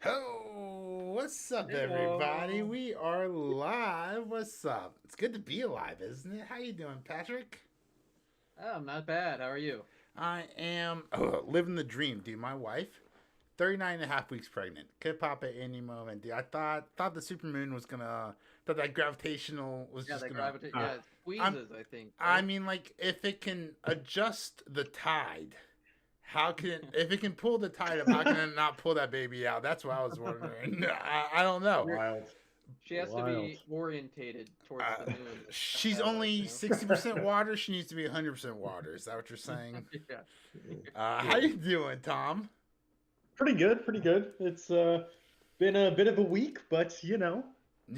Oh, what's up, everybody? Hello. We are live. What's up? It's good to be alive, isn't it? How you doing, Patrick? Oh, I'm not bad. How are you? I am living the dream, dude. My wife, 39 and a half weeks pregnant. Could pop at any moment, dude. I thought the supermoon was gonna, thought that gravitational was Yeah, just that gonna. gravitate. Yeah, Uh, it I'm, squeezes. I think, I right? mean, like, if it can adjust the tide, how can if it can pull the tide up? How can it not pull that baby out? That's what I was wondering. I don't know. You're, wild, she has to wild. be orientated towards Uh, the moon. That's she's how it works, only you know? 60% water. She needs to be 100% water. Is that what you're saying? Yeah. How Yeah, you doing, Tom? pretty good, pretty good. It's been a bit of a week, but You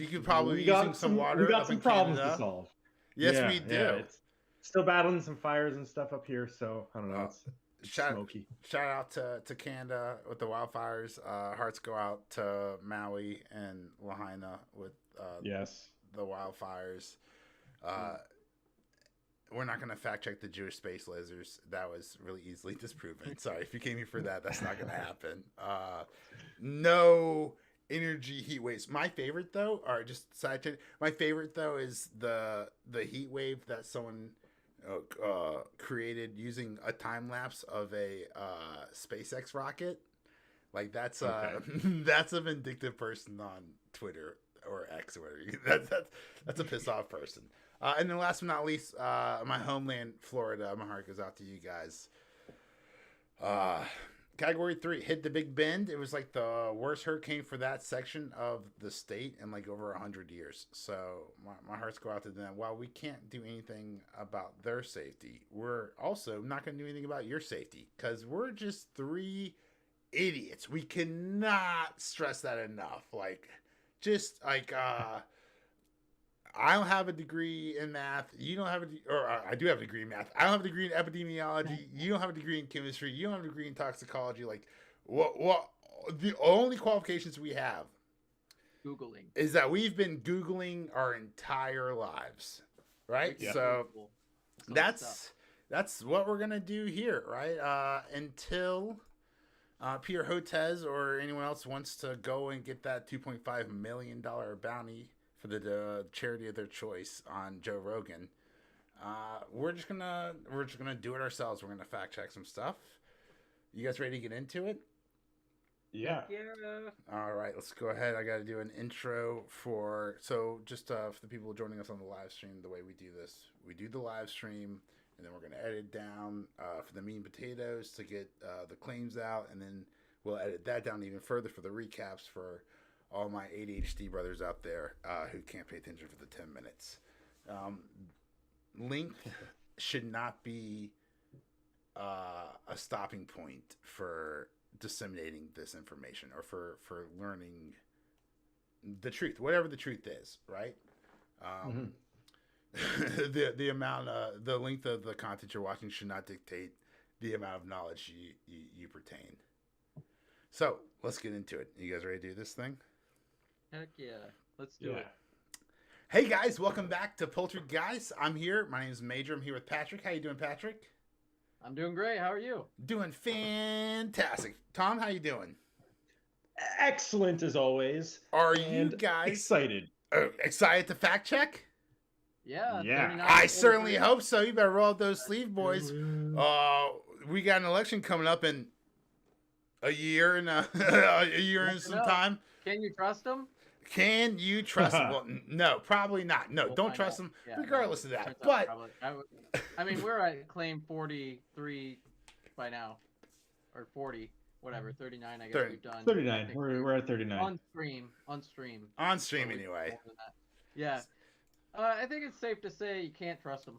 could probably be we using got some some we water got up in some problems to Canada. solve. Yes, we Yeah, yeah. do. It's still battling some fires and stuff up here, so I don't know. Uh, It's shout smoky. shout out to Canada with the wildfires. Hearts go out to Maui and Lahaina with Yes. the wildfires. Mm. Uh, we're not going to fact check the Jewish space lasers. That was really easily disproven. Sorry if you came here for that. That's not going to happen. No energy heat waves. My favorite though, or just side chat. My favorite though is the heat wave that someone created using a time lapse of a SpaceX rocket. Like that's Okay. that's a vindictive person on Twitter or X or whatever. That's a piss off person. And then last but not least, my homeland, Florida. My heart goes out to you guys. Uh, Category 3 hit the Big Bend. It was like the worst hurricane for that section of the state in like over 100 years. So my hearts go out to them. While we can't do anything about their safety, we're also not going to do anything about your safety because we're just three idiots. We cannot stress that enough. Like, just like I don't have a degree in math. You don't have or I do have a degree in math. I don't have a degree in epidemiology. You don't have a degree in chemistry. You don't have a degree in toxicology. Like, what? The only qualifications we have Googling. is that we've been Googling our entire lives, We right? can Yeah. So Google some stuff. that's what we're gonna do here, right? Until Peter Hotez or anyone else wants to go and get that $2.5 million bounty for the charity of their choice on Joe Rogan. We're just gonna do it ourselves. We're gonna fact check some stuff. You guys ready to get into it? Heck Yeah. yeah. All right, let's go ahead. I got to do an intro for just for the people joining us on the live stream. The way we do this, we do the live stream, and then we're going to edit down for the meat and potatoes to get the claims out, and then we'll edit that down even further for the recaps for all my ADHD brothers out there who can't pay attention for the 10 minutes. Um, Length should not be a stopping point for disseminating this information or for learning the truth, whatever the truth is, right? hmm Um, the amount the length of the content you're watching should not dictate the amount of knowledge you pertain. So let's get into it. You guys ready to do this thing? Heck yeah. Let's do Yeah. it. Hey guys, welcome back to Polterguys. I'm here. My name is Major. I'm here with Patrick. How you doing, Patrick? I'm doing great. How are you? Doing fantastic. Tom, how you doing? Excellent as always, Are you and guys excited. excited to fact check? Yeah, Yeah. 39 I to certainly 43. hope so. You better roll up those Let's sleeve, boys. do it. We got an election coming up in a year and a year and Never some know. time. Can you trust them? Can you trust him? Well, no, probably not. No, We'll don't find trust out. him, Yeah, no. regardless of that. Turns out But probably. I mean, we're at claim 43 by now, or 40, whatever. 39. I guess 30, we've done. I 39. think We're at 39. on stream. on Or stream we've done anyway. more than that. Yeah, I think it's safe to say you can't trust him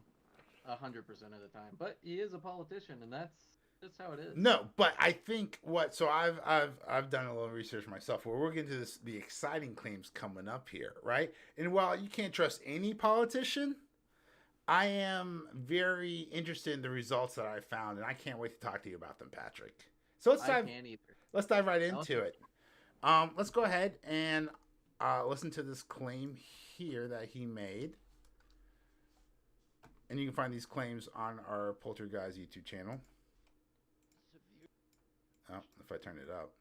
100% of the time. But he is a politician, and that's just how it is. No, but I think what so I've done a little research myself. Where we're getting to the exciting claims coming up here, right? And while you can't trust any politician, I am very interested in the results that I found, and I can't wait to talk to you about them, Patrick. So I can't either. let's dive right Tell us into it. Let's go ahead and listen to this claim here that he made, and you can find these claims on our Polterguys YouTube channel. Oh, if I turn it up.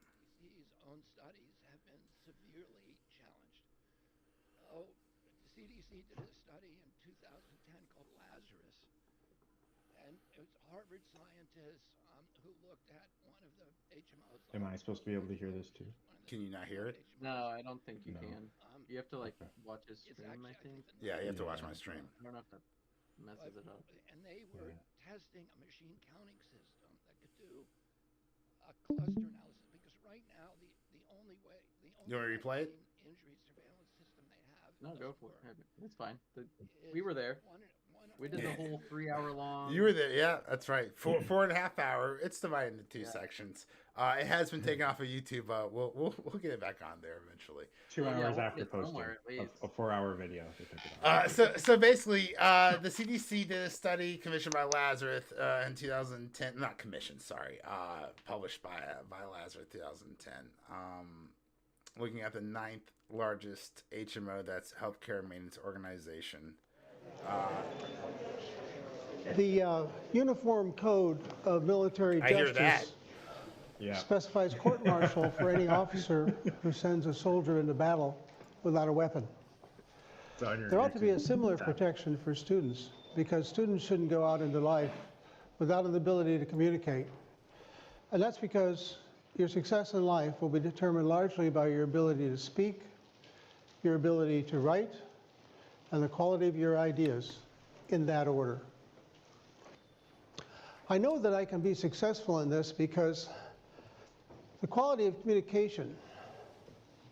own studies have been severely challenged. Oh, the CDC did a study in 2010 called Lazarus, and it was Harvard scientists who looked at one of the HMOs. Am I supposed to be able to hear this too? Can you not hear it? No, I don't think you No. can. You have to like Okay. watch his It's stream, I actually, think. Yeah, you have to watch Yeah. my stream. I don't know if that messes it up. And they were Yeah. testing a machine counting system that could do a cluster analysis, because right now the only way You want me to replay it? vaccine injury surveillance system they have No, go for doesn't it. work. It's fine. Is We were there. one- We did the whole 3 hour long. You were there, yeah, that's right. 4.5 hour. It's divided into two sections. It has been taken off of YouTube. We'll get it back on there eventually. 2 Yeah, hours we'll after get posting somewhere at least. a 4-hour video. They took it off. So basically, the CDC did a study commissioned by Lazarus in 2010. Not commissioned, sorry. Published by Lazarus 2010. Looking at the 9th largest HMO, that's Healthcare Maintenance Organization. The Uniform Code of Military I hear that. Justice Yeah. specifies court-martial for any officer who sends a soldier into battle without a weapon. It's on your There ought to be a YouTube similar tab. protection for students, because students shouldn't go out into life without an ability to communicate. And that's because your success in life will be determined largely by your ability to speak, your ability to write, and the quality of your ideas in that order. I know that I can be successful in this because the quality of communication,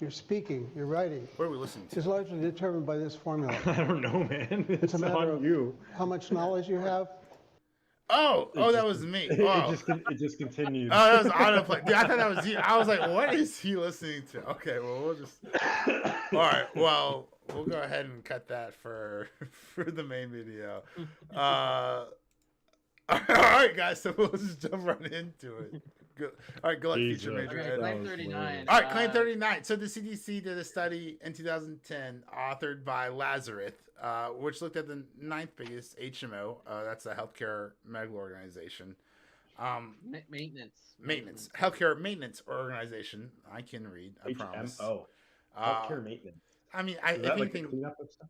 your speaking, your writing, What are we listening to? is largely determined by this formula. I don't know, man. It's a matter on of you. How much knowledge you have. Oh, that was me. Oh. It just continues. Oh, that was autoplay. Dude, I thought that was you. I was like, what is he listening to? Okay, well, we'll just. All right, well, we'll go ahead and cut that for the main video. All right, guys, so we'll just jump right into it. Good. All right, good luck, feature Jesus. major. Okay, Ed. claim 39. All right, claim 39. So the CDC did a study in 2010 authored by Lazarus, which looked at the 9th biggest HMO. That's a healthcare medical organization. Maintenance. Healthcare maintenance organization. I can read, I promise. HMO. Healthcare maintenance. I mean, Is that if like the anything, cleanup of stuff?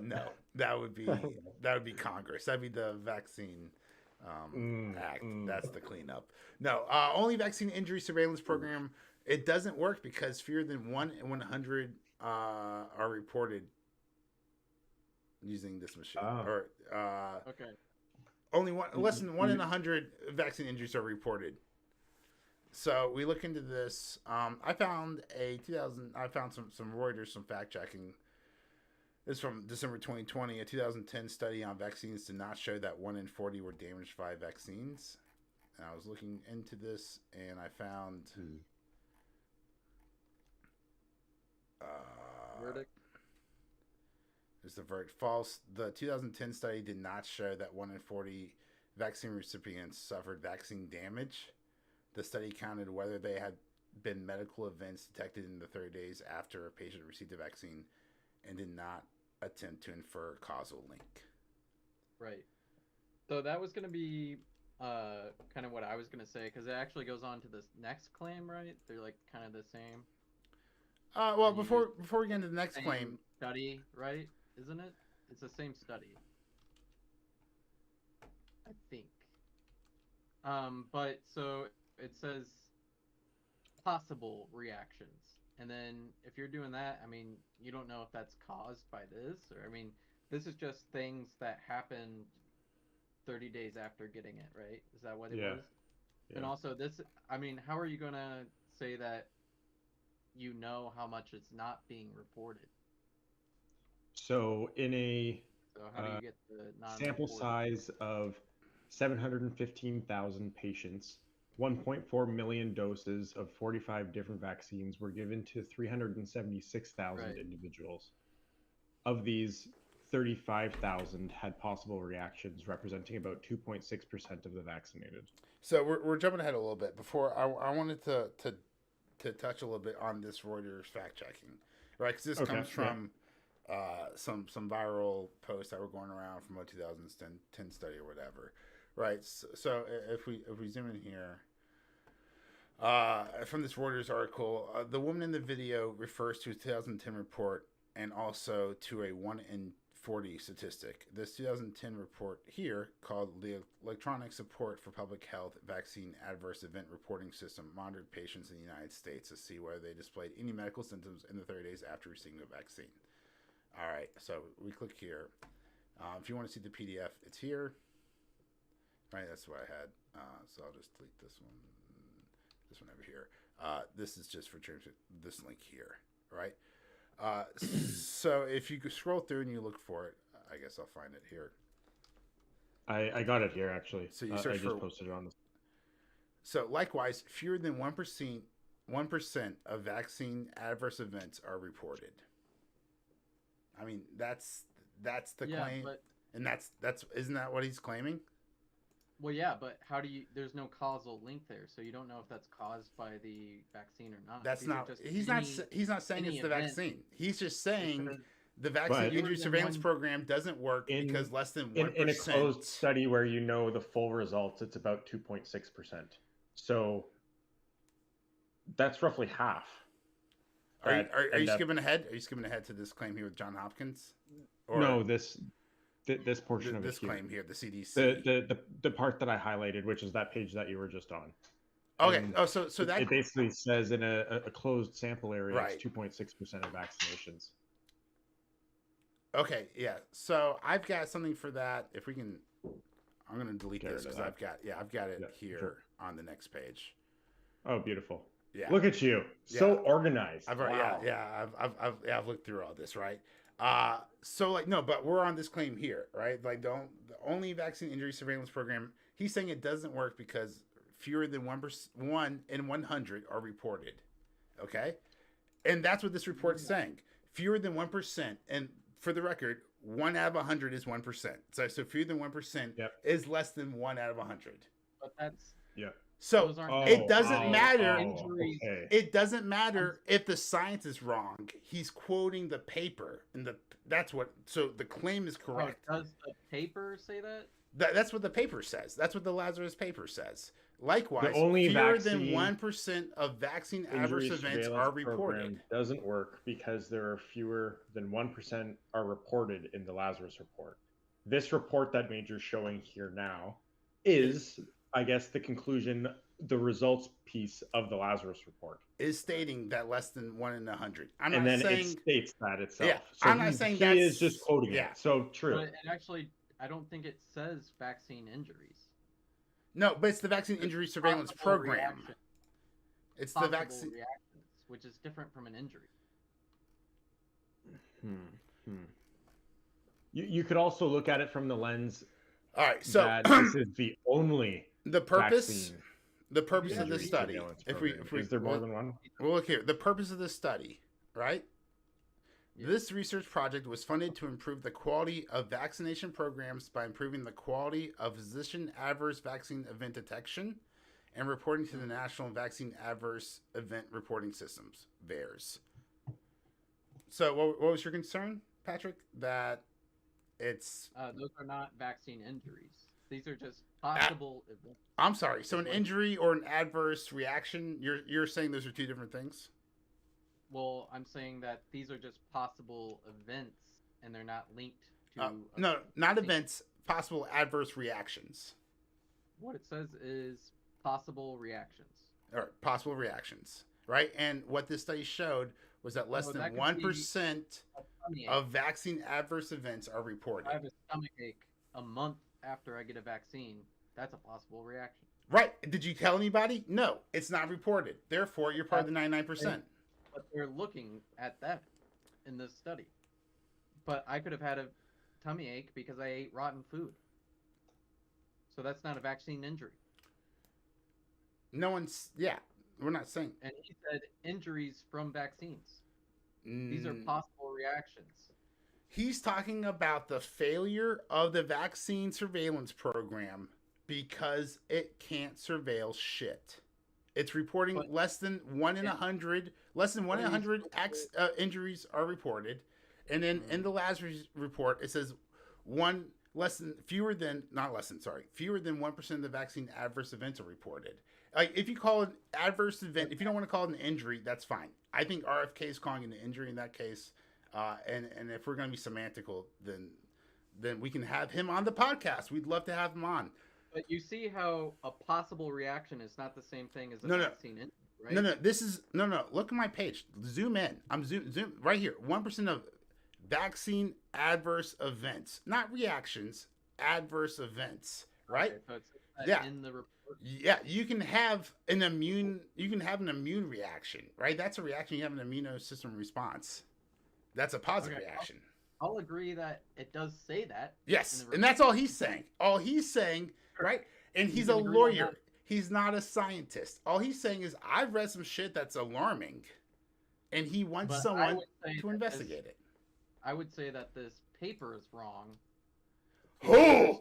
no, that would be Congress. That'd be the vaccine act. That's the cleanup. No, only vaccine injury surveillance program. It doesn't work because fewer than 1 in 100 are reported using this machine. Or Okay. only less than 1 in 100 vaccine injuries are reported. So we look into this. I found some Reuters, some fact checking. This is from December 2020. A 2010 study on vaccines did not show that 1 in 40 were damaged by vaccines. And I was looking into this, and I found Verdict. is the verdict false. The 2010 study did not show that 1 in 40 vaccine recipients suffered vaccine damage. The study counted whether they had been medical events detected in the 30 days after a patient received the vaccine and did not attempt to infer a causal link. Right. So that was going to be kind of what I was going to say, because it actually goes on to this next claim, right? They're like kind of the same. Well, before we get into the next claim, Study, right? Isn't it? It's the same study. I think. But so it says possible reactions. And then if you're doing that, I mean, you don't know if that's caused by this, or I mean, this is just things that happened 30 days after getting it, right? Is that what it was? Yeah. And also this, I mean, how are you going to say that you know how much it's not being reported? So in a So how do you get the sample non-reported? size of 715,000 patients, 1.4 million doses of 45 different vaccines were given to 376,000 Right. individuals. Of these, 35,000 had possible reactions, representing about 2.6% of the vaccinated. so we're jumping ahead a little bit. Before I wanted to touch a little bit on this Reuters fact checking, right? Because this comes from some viral posts that were going around from a 2010 study or whatever, right? So if we zoom in here, From this Reuters article, the woman in the video refers to a 2010 report and also to a 1 in 40 statistic. This 2010 report here, called the Electronic Support for Public Health Vaccine Adverse Event Reporting System, monitored patients in the United States to see whether they displayed any medical symptoms in the 30 days after receiving the vaccine. All right, so we click here. If you want to see the PDF, it's here. All right, that's what I had. So I'll just delete this one. This one over here. This is just for this link here, right? So if you scroll through and you look for it, I guess I'll find it here. I got it here actually. So you search I just posted it on the. So likewise, fewer than 1% of vaccine adverse events are reported. I mean, that's the claim, and that's isn't that what he's claiming? Well, yeah, but how do you? There's no causal link there, so you don't know if that's caused by the vaccine or not. That's not. He's not saying it's the vaccine. He's just saying the vaccine injury surveillance program doesn't work because less than 1%. In a closed study where you know the full results, it's about 2.6%. So that's roughly half. Are you skipping ahead? Are you skipping ahead to this claim here with John Hopkins? Or no, this portion of this it claim here, the CDC, the part that I highlighted, which is that page that you were just on. Okay. And so that it basically says in a closed sample area, right. It's 2.6% of vaccinations. Okay, yeah. So I've got something for that. If we can, I'm going to delete this because I've got it here on the next page. Oh, beautiful. Yeah. Look at you, so organized. I've looked through all this, right? So like no, but we're on this claim here, right? Like the only vaccine injury surveillance program. He's saying it doesn't work because fewer than 1 in 100 are reported. Okay, and that's what this report's saying. Fewer than 1%, and for the record, 1 out of 100 is 1%. So fewer than 1% is less than 1 out of 100. But that's So it doesn't matter. Okay. It doesn't matter if the science is wrong. He's quoting the paper, and that's what. So the claim is correct. Does the paper say that? That's what the paper says. That's what the Lazarus paper says. Likewise, only fewer than 1% of vaccine adverse events are reported. Doesn't work because there are fewer than 1% are reported in the Lazarus report. This report that Major's showing here now is, I guess, the conclusion, the results piece of the Lazarus report is stating that less than 1 in 100. It states that itself. Yeah, so I'm not saying he is just quoting it. So true. But actually, I don't think it says vaccine injuries. No, but it's the vaccine injury surveillance program. Reaction. It's the vaccine reactions, which is different from an injury. You could also look at it from the lens. All right, so that this is the only purpose vaccine of the study. If we is there more than one? Well, look here. The purpose of the study, right? Yeah. This research project was funded to improve the quality of vaccination programs by improving the quality of physician adverse vaccine event detection and reporting to the National Vaccine Adverse Event Reporting Systems, VAERS. So what was your concern, Patrick? That it's... those are not vaccine injuries. These are just possible events. I'm sorry. So an injury or an adverse reaction, you're saying those are two different things? Well, I'm saying that these are just possible events, and they're not linked to... no, not events, possible adverse reactions. What it says is possible reactions. Or possible reactions, right? And what this study showed was that less than 1% of vaccine adverse events are reported. If I have a stomach ache a month after I get a vaccine, that's a possible reaction. Right. Did you tell anybody? No, it's not reported. Therefore, you're part of the 99%. But they're looking at that in this study. But I could have had a tummy ache because I ate rotten food. So that's not a vaccine injury. No one's... Yeah, we're not saying... And he said injuries from vaccines. These are possible reactions. He's talking about the failure of the vaccine surveillance program because it can't surveil shit. It's reporting less than 1 in 100. Less than 1 in 100 injuries are reported, and then in the Lazarus report it says fewer than 1% of the vaccine adverse events are reported. Like, if you call it adverse event, if you don't want to call it an injury, that's fine. I think RFK is calling it an injury in that case. And if we're going to be semantical, then we can have him on the podcast. We'd love to have him on. But you see how a possible reaction is not the same thing as a vaccine injury, right? No. Look at my page. Zoom in. I'm zoom right here. 1% of vaccine adverse events, not reactions, adverse events, right? Okay, so it's in the report. Yeah, you can have an immune reaction, right? That's a reaction. You have an immune system response. That's a positive reaction. I'll agree that it does say that. Yes, and that's all he's saying. All he's saying, right? And he's a lawyer. He's not a scientist. All he's saying is, I've read some shit that's alarming, and he wants someone to investigate it. I would say that this paper is wrong. Hold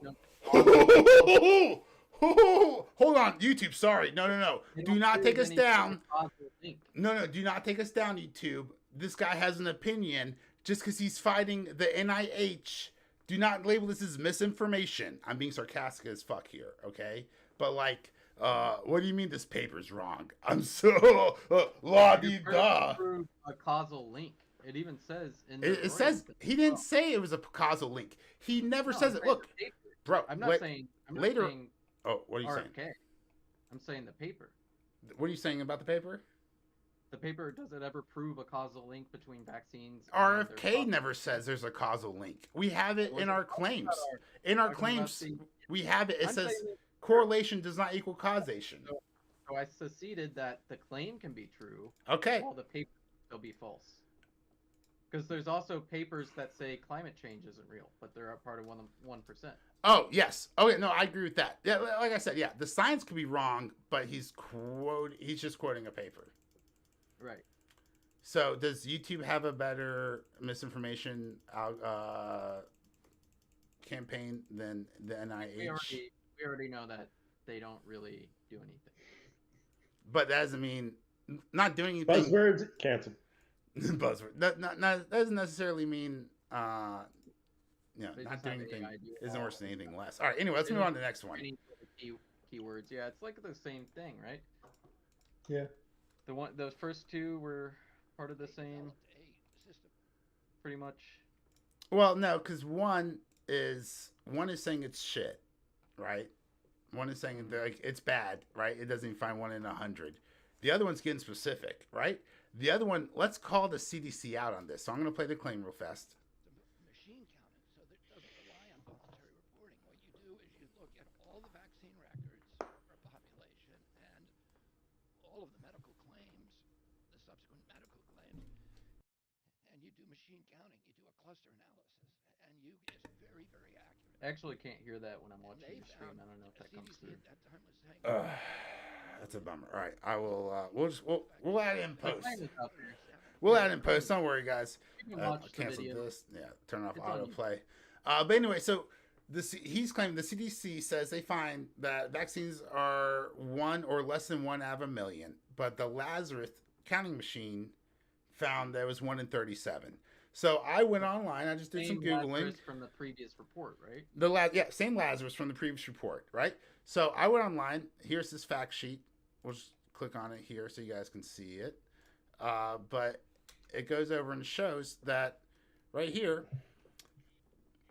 on, YouTube. Sorry. No. Do not take us down. No. Do not take us down, YouTube. This guy has an opinion just because he's fighting the NIH. Do not label this as misinformation. I'm being sarcastic as fuck here, okay? But like, what do you mean this paper's wrong? I'm so la-di-da. A causal link. It even says in the it says he didn't say it was a causal link. He never says it. Look, bro. I'm not saying later. Oh, what are you saying? RFK. I'm saying the paper. What are you saying about the paper? The paper, does it ever prove a causal link between vaccines? RFK never says there's a causal link. We have it in our claims. In our claims, we have it. It says correlation does not equal causation. So I seceded that the claim can be true. Okay. While the paper will be false. Because there's also papers that say climate change isn't real, but they're a part of 1%. Oh, yes. Okay, no, I agree with that. Yeah, like I said, yeah, the science could be wrong, but he's just quoting a paper. Right. So does YouTube have a better misinformation campaign than the NIH? We already know that they don't really do anything. But that doesn't mean not doing anything. Buzzwords canceled. Buzzword. That doesn't necessarily mean not doing anything isn't worse than anything less. All right. Anyway, let's move on to the next one. Keywords. Yeah, it's like the same thing, right? Yeah. Those first two were part of the same. Pretty much. Well, no, because one is saying it's shit, right? One is saying like it's bad, right? It doesn't even find 1 in 100. The other one's getting specific, right? The other one, let's call the CDC out on this. So I'm going to play the claim real fast. The machine counted, so that it doesn't rely on voluntary reporting. What you do is you look at all the vaccine records for a population and all of the medical claims, the subsequent medical claims, and you do machine counting. You do a cluster analysis, and it's very, very accurate. I actually can't hear that when I'm watching the stream. I don't know if that comes through. At that time was saying, That's a bummer. All right, I will. We'll add in post. We'll add in post. Don't worry, guys. Cancel this. Yeah, turn off autoplay. But anyway, so he's claiming the CDC says they find that vaccines are 1 or less than 1 out of a million, but the Lazarus counting machine found that it was 1 in 37. So I went online. I just did some googling. Lazarus from the previous report, right? Same Lazarus from the previous report, right? So I went online. Here's this fact sheet. We'll just click on it here so you guys can see it. But it goes over and shows that right here,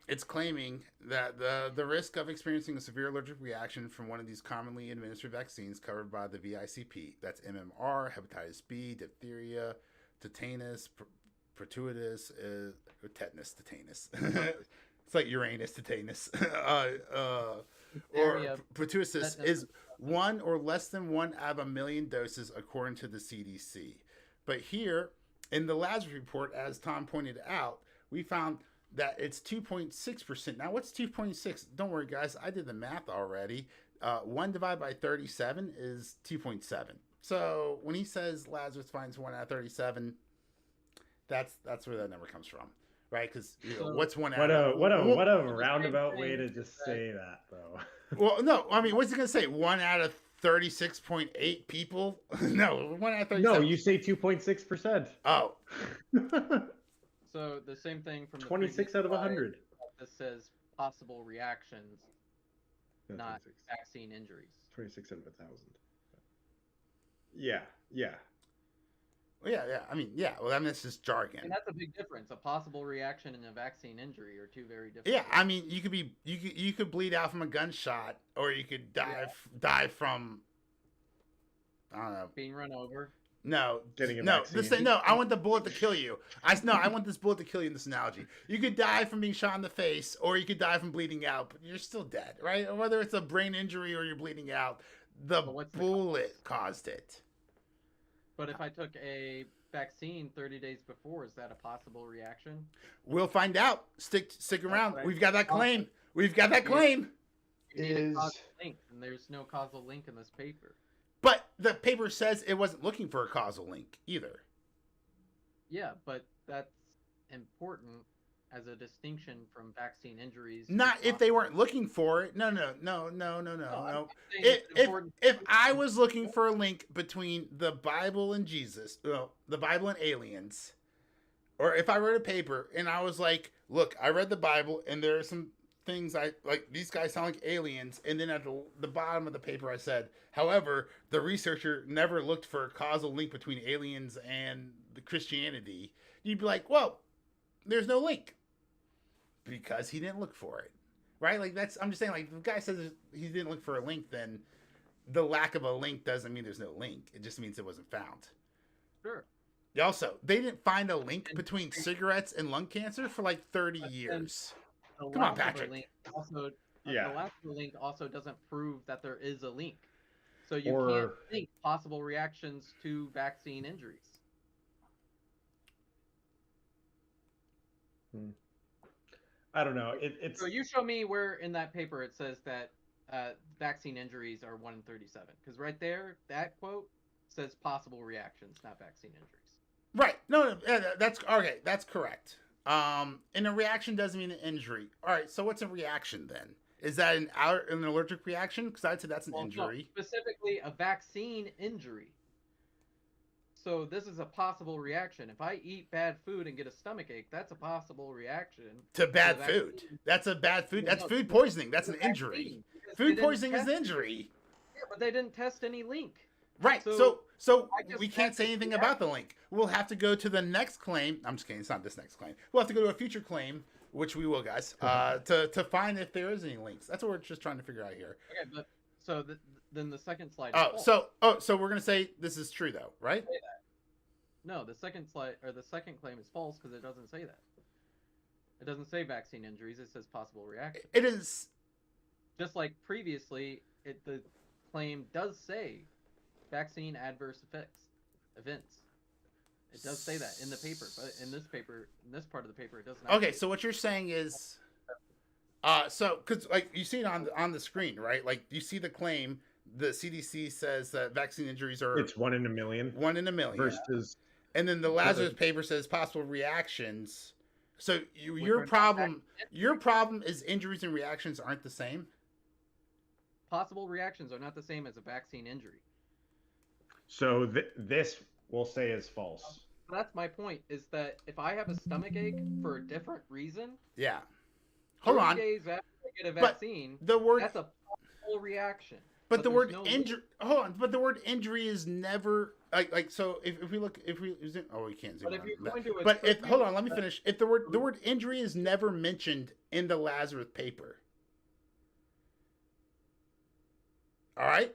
it's claiming that the risk of experiencing a severe allergic reaction from one of these commonly administered vaccines covered by the VICP, that's MMR, hepatitis B, diphtheria, tetanus, pertussis, tetanus. It's like Uranus, tetanus. Or pertussis is 1 or less than 1 out of a million doses according to the CDC. But here in the Lazarus report, as Tom pointed out, we found that it's 2.6%. Now, what's 2.6? Don't worry, guys. I did the math already. 1 divided by 37 is 2.7. So when he says Lazarus finds 1 out of 37, that's where that number comes from. Right, because what's 1 out? What a roundabout way to just say that, though. Well, no, I mean, what's he gonna say? 1 out of 36.8 people? No, 1 out of 37. No, you say 2.6%. Oh. So the same thing from 26 out of 100. This says possible reactions, not 26. vaccine injuries. 26 out of 1,000. Yeah, yeah. Well, yeah. I mean, yeah. Well, I mean, that's just jargon. And that's a big difference. A possible reaction and a vaccine injury are two very different. Yeah, things. I mean, you could bleed out from a gunshot, or you could die from, I don't know, Being run over. No, Getting a no, vaccine. no. I want the bullet to kill you. I want this bullet to kill you in this analogy. You could die from being shot in the face, or you could die from bleeding out, but you're still dead, right? Or whether it's a brain injury or you're bleeding out, the bullet caused it. But if I took a vaccine 30 days before, is that a possible reaction? We'll find out. Stick around. We've got that claim. We've got that claim. And there's no causal link in this paper. But the paper says it wasn't looking for a causal link either. Yeah, but that's important as a distinction from vaccine injuries. Not if they weren't looking for it. No. If I was looking for a link between the Bible and Jesus, the Bible and aliens, or if I wrote a paper and I was like, look, I read the Bible and there are some things I like, these guys sound like aliens, and then at the bottom of the paper I said, however, the researcher never looked for a causal link between aliens and the Christianity, you'd be like, well, there's no link because he didn't look for it, right? Like, that's, I'm just saying, like, if the guy says he didn't look for a link, then the lack of a link doesn't mean there's no link. It just means it wasn't found. Sure. Also, they didn't find a link between cigarettes and lung cancer for like 30 years. Come on, Patrick. The lack of a link also doesn't prove that there is a link. So you can't think possible reactions to vaccine injuries. I don't know. It's So you show me where in that paper it says that vaccine injuries are 1 in 37. Because right there, that quote says possible reactions, not vaccine injuries. Right. No, that's okay. That's correct. And a reaction doesn't mean an injury. All right. So what's a reaction then? Is that an allergic reaction? Because I'd say that's an injury. No, specifically a vaccine injury. So this is a possible reaction. If I eat bad food and get a stomach ache, that's a possible reaction to bad food. That's a bad food. That's food poisoning. That's an injury. Food poisoning is an injury. Yeah, but they didn't test any link. Right. So we can't say anything about the link. We'll have to go to the next claim. I'm just kidding. It's not this next claim. We'll have to go to a future claim, which we will, guys, to find if there is any links. That's what we're just trying to figure out here. Okay, but so then the second slide. So we're gonna say this is true though, right? No, the second slide or the second claim is false because it doesn't say that. It doesn't say vaccine injuries. It says possible reaction. It is just like previously. The claim does say vaccine adverse events. It does say that in the paper, but in this part of the paper, it does not. Okay, so what you're saying is, so because like you see it on the screen, right? Like you see the claim. The CDC says that vaccine injuries are it's 1 in a million. 1 in a million versus, and then the Lazarus paper says possible reactions. So your problem is injuries and reactions aren't the same. Possible reactions are not the same as a vaccine injury. So this we'll say is false. That's my point. Is that if I have a stomach ache for a different reason? Yeah. Hold on. 30 days after I get a vaccine, that's a possible reaction. But the word injury. Hold on. But the word injury is never like. So if we oh, we can't zoom. But if you're going to, but if hold on, let me finish. If the word injury is never mentioned in the Lazarus paper. All right.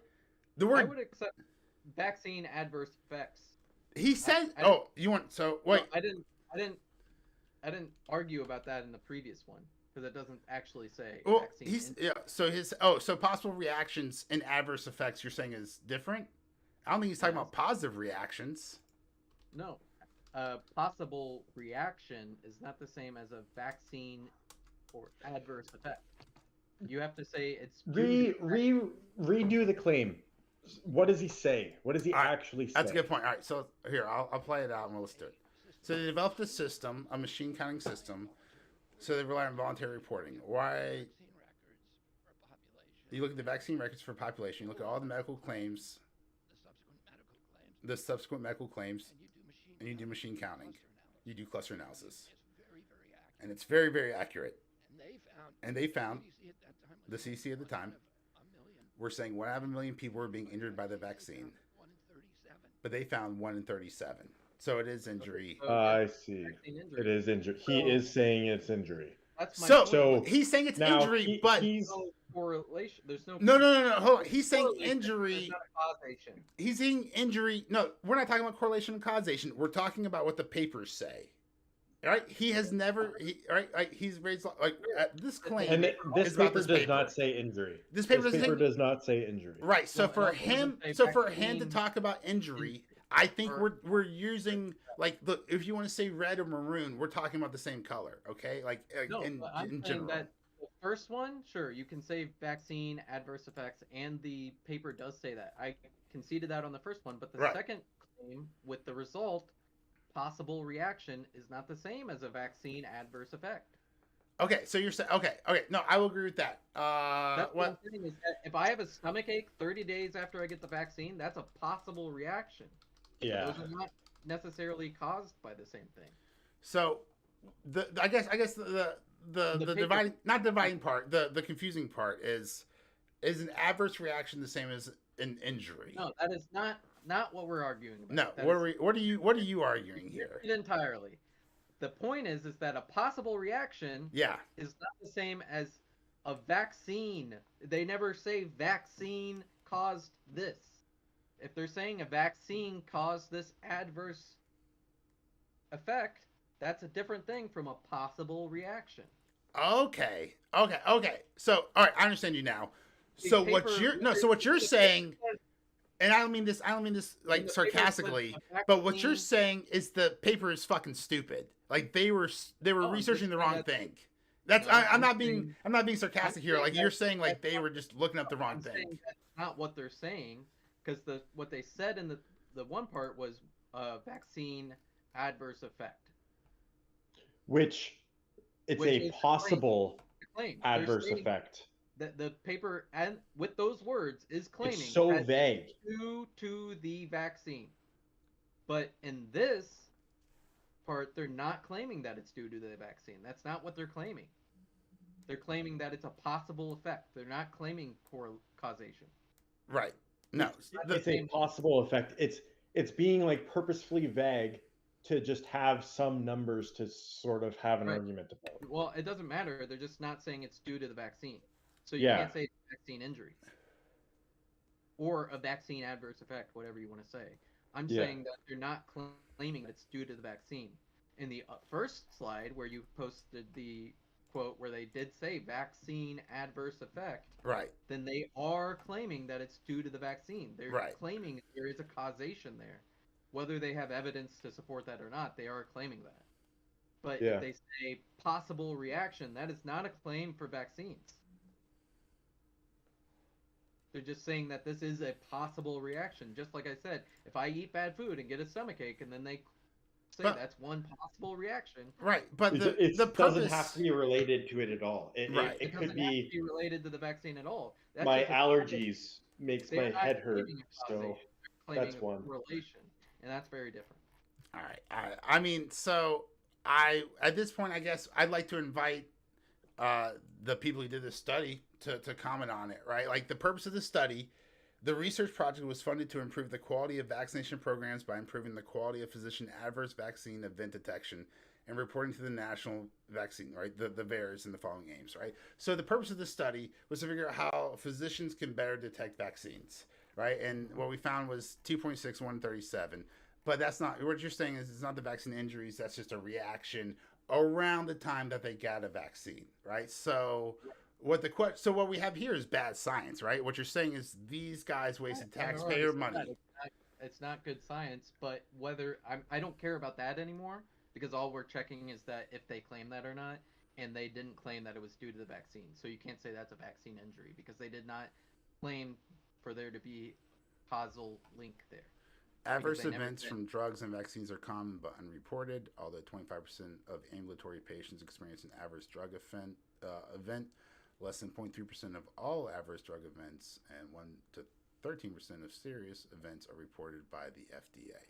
The word. I would accept vaccine adverse effects. He said. You want so wait. No, I didn't argue about that in the previous one. Because it doesn't actually say. Well, so possible reactions and adverse effects you're saying is different? I don't think he's talking about positive reactions. No. Possible reaction is not the same as a vaccine or adverse effect. You have to say it's redo the claim. What does he say? What does he actually say? That's a good point. All right, so here, I'll play it out and let's do it. So they developed a system, a machine counting system. So they rely on voluntary reporting. Why? You look at the vaccine records for population. You look at all the medical claims, the subsequent medical claims, and you do machine counting. You do cluster analysis. And it's very, very accurate. And they found, the CDC at the time, we're saying 1 out of a million people were being injured by the vaccine. But they found 1 in 37. So it is injury. I see. Vaccine injury. It is injury. He So- is saying it's injury. That's my So point. he's saying it's now injury, but he's No correlation. There's no. no. Hold on. He's saying correlation. injury. There's not a causation. He's saying injury. No, we're not talking about correlation and causation. We're talking about what the papers say. All right? He has never. He's raised this claim. and this is about paper this does paper. not say injury. This paper This doesn't paper say- does not say injury. Right. So No, for no, it him, doesn't say so for him to vaccine. talk about injury, I think we're using look, if you want to say red or maroon, we're talking about the same color, okay? No, in but I'm saying general. that the first one, sure, you can say vaccine adverse effects, and the paper does say that. I conceded that on the first one, but the Right. second claim with the result, possible reaction, is not the same as a vaccine adverse effect. Okay, so you're saying okay. No, I will agree with that. That's what I'm What? saying is that if I have a stomach ache 30 days after I get the vaccine, that's a possible reaction. Yeah. Those are not necessarily caused by the same thing. So I guess the paper- dividing not dividing part, the confusing part is an adverse reaction the same as an injury? No, that is not what we're arguing about. No. That What are you arguing here? it entirely. The point is that a possible reaction Yeah. is not the same as a vaccine. They never say vaccine caused this. If they're saying a vaccine caused this adverse effect, that's a different thing from a possible reaction. Okay. So, all right, I understand you now. So The what paper- you're the saying, paper says- and I don't mean this the like paper sarcastically, says a but what you're vaccine- saying is the paper is fucking stupid. Like they were I'm researching the just wrong saying thing. That's No, I'm I'm not being saying- I'm not being sarcastic here. saying Like you're that's- saying like that's they were just looking up the wrong I'm thing. saying that's not what they're saying, because what they said in the one part was vaccine adverse effect. Which it's Which a is the possible Claim They're adverse saying effect. that the paper and with those words is claiming It's so that vague. it's due to the vaccine, but in this part they're not claiming that it's due to the vaccine. That's not what they're claiming. They're claiming that it's a possible effect. They're not claiming causation. Right. No. It's a possible effect. It's being like purposefully vague to just have some numbers to sort of have an Right. argument about. Well, it doesn't matter. They're just not saying it's due to the vaccine. So you Yeah. can't say it's vaccine injury or a vaccine adverse effect, whatever you want to say. I'm Yeah. saying that they're not claiming that it's due to the vaccine. In the first slide where you posted the quote where they did say vaccine adverse effect, Right. then they are claiming that it's due to the vaccine. They're Right. claiming there is a causation there. Whether they have evidence to support that or not, they are claiming that. But Yeah. if they say possible reaction, that is not a claim for vaccines. They're just saying that this is a possible reaction. Just like I said, if I eat bad food and get a stomachache, and then they say But- that's one possible reaction, Right. But It the doesn't purpose have to be related to it at all. Right. it It doesn't could have be to be related to the vaccine at all. That's my just a- allergies makes they're my not head hurt. claiming a So causation. They're claiming that's a one. correlation, and that's very different. All right. I mean, so I at this point, I guess I'd like to invite the people who did this study to comment on it. Right. Like the purpose of the study, the research project was funded to improve the quality of vaccination programs by improving the quality of physician adverse vaccine event detection and reporting to the national vaccine, right? The VAERS and the following aims, right? So the purpose of the study was to figure out how physicians can better detect vaccines, right? And what we found was 2.6137. But that's not what you're saying is it's not the vaccine injuries, that's just a reaction around the time that they got a vaccine, right? So what we have here is bad science, right? What you're saying is these guys wasted taxpayer money. It's not good science, but whether I don't care about that anymore, because all we're checking is that if they claim that or not, and they didn't claim that it was due to the vaccine. So you can't say that's a vaccine injury because they did not claim for there to be causal link there. Adverse they never events did. from drugs and vaccines are common but unreported, although 25% of ambulatory patients experience an adverse drug event. Less than 0.3% of all adverse drug events and 1 to 13% of serious events are reported by the FDA.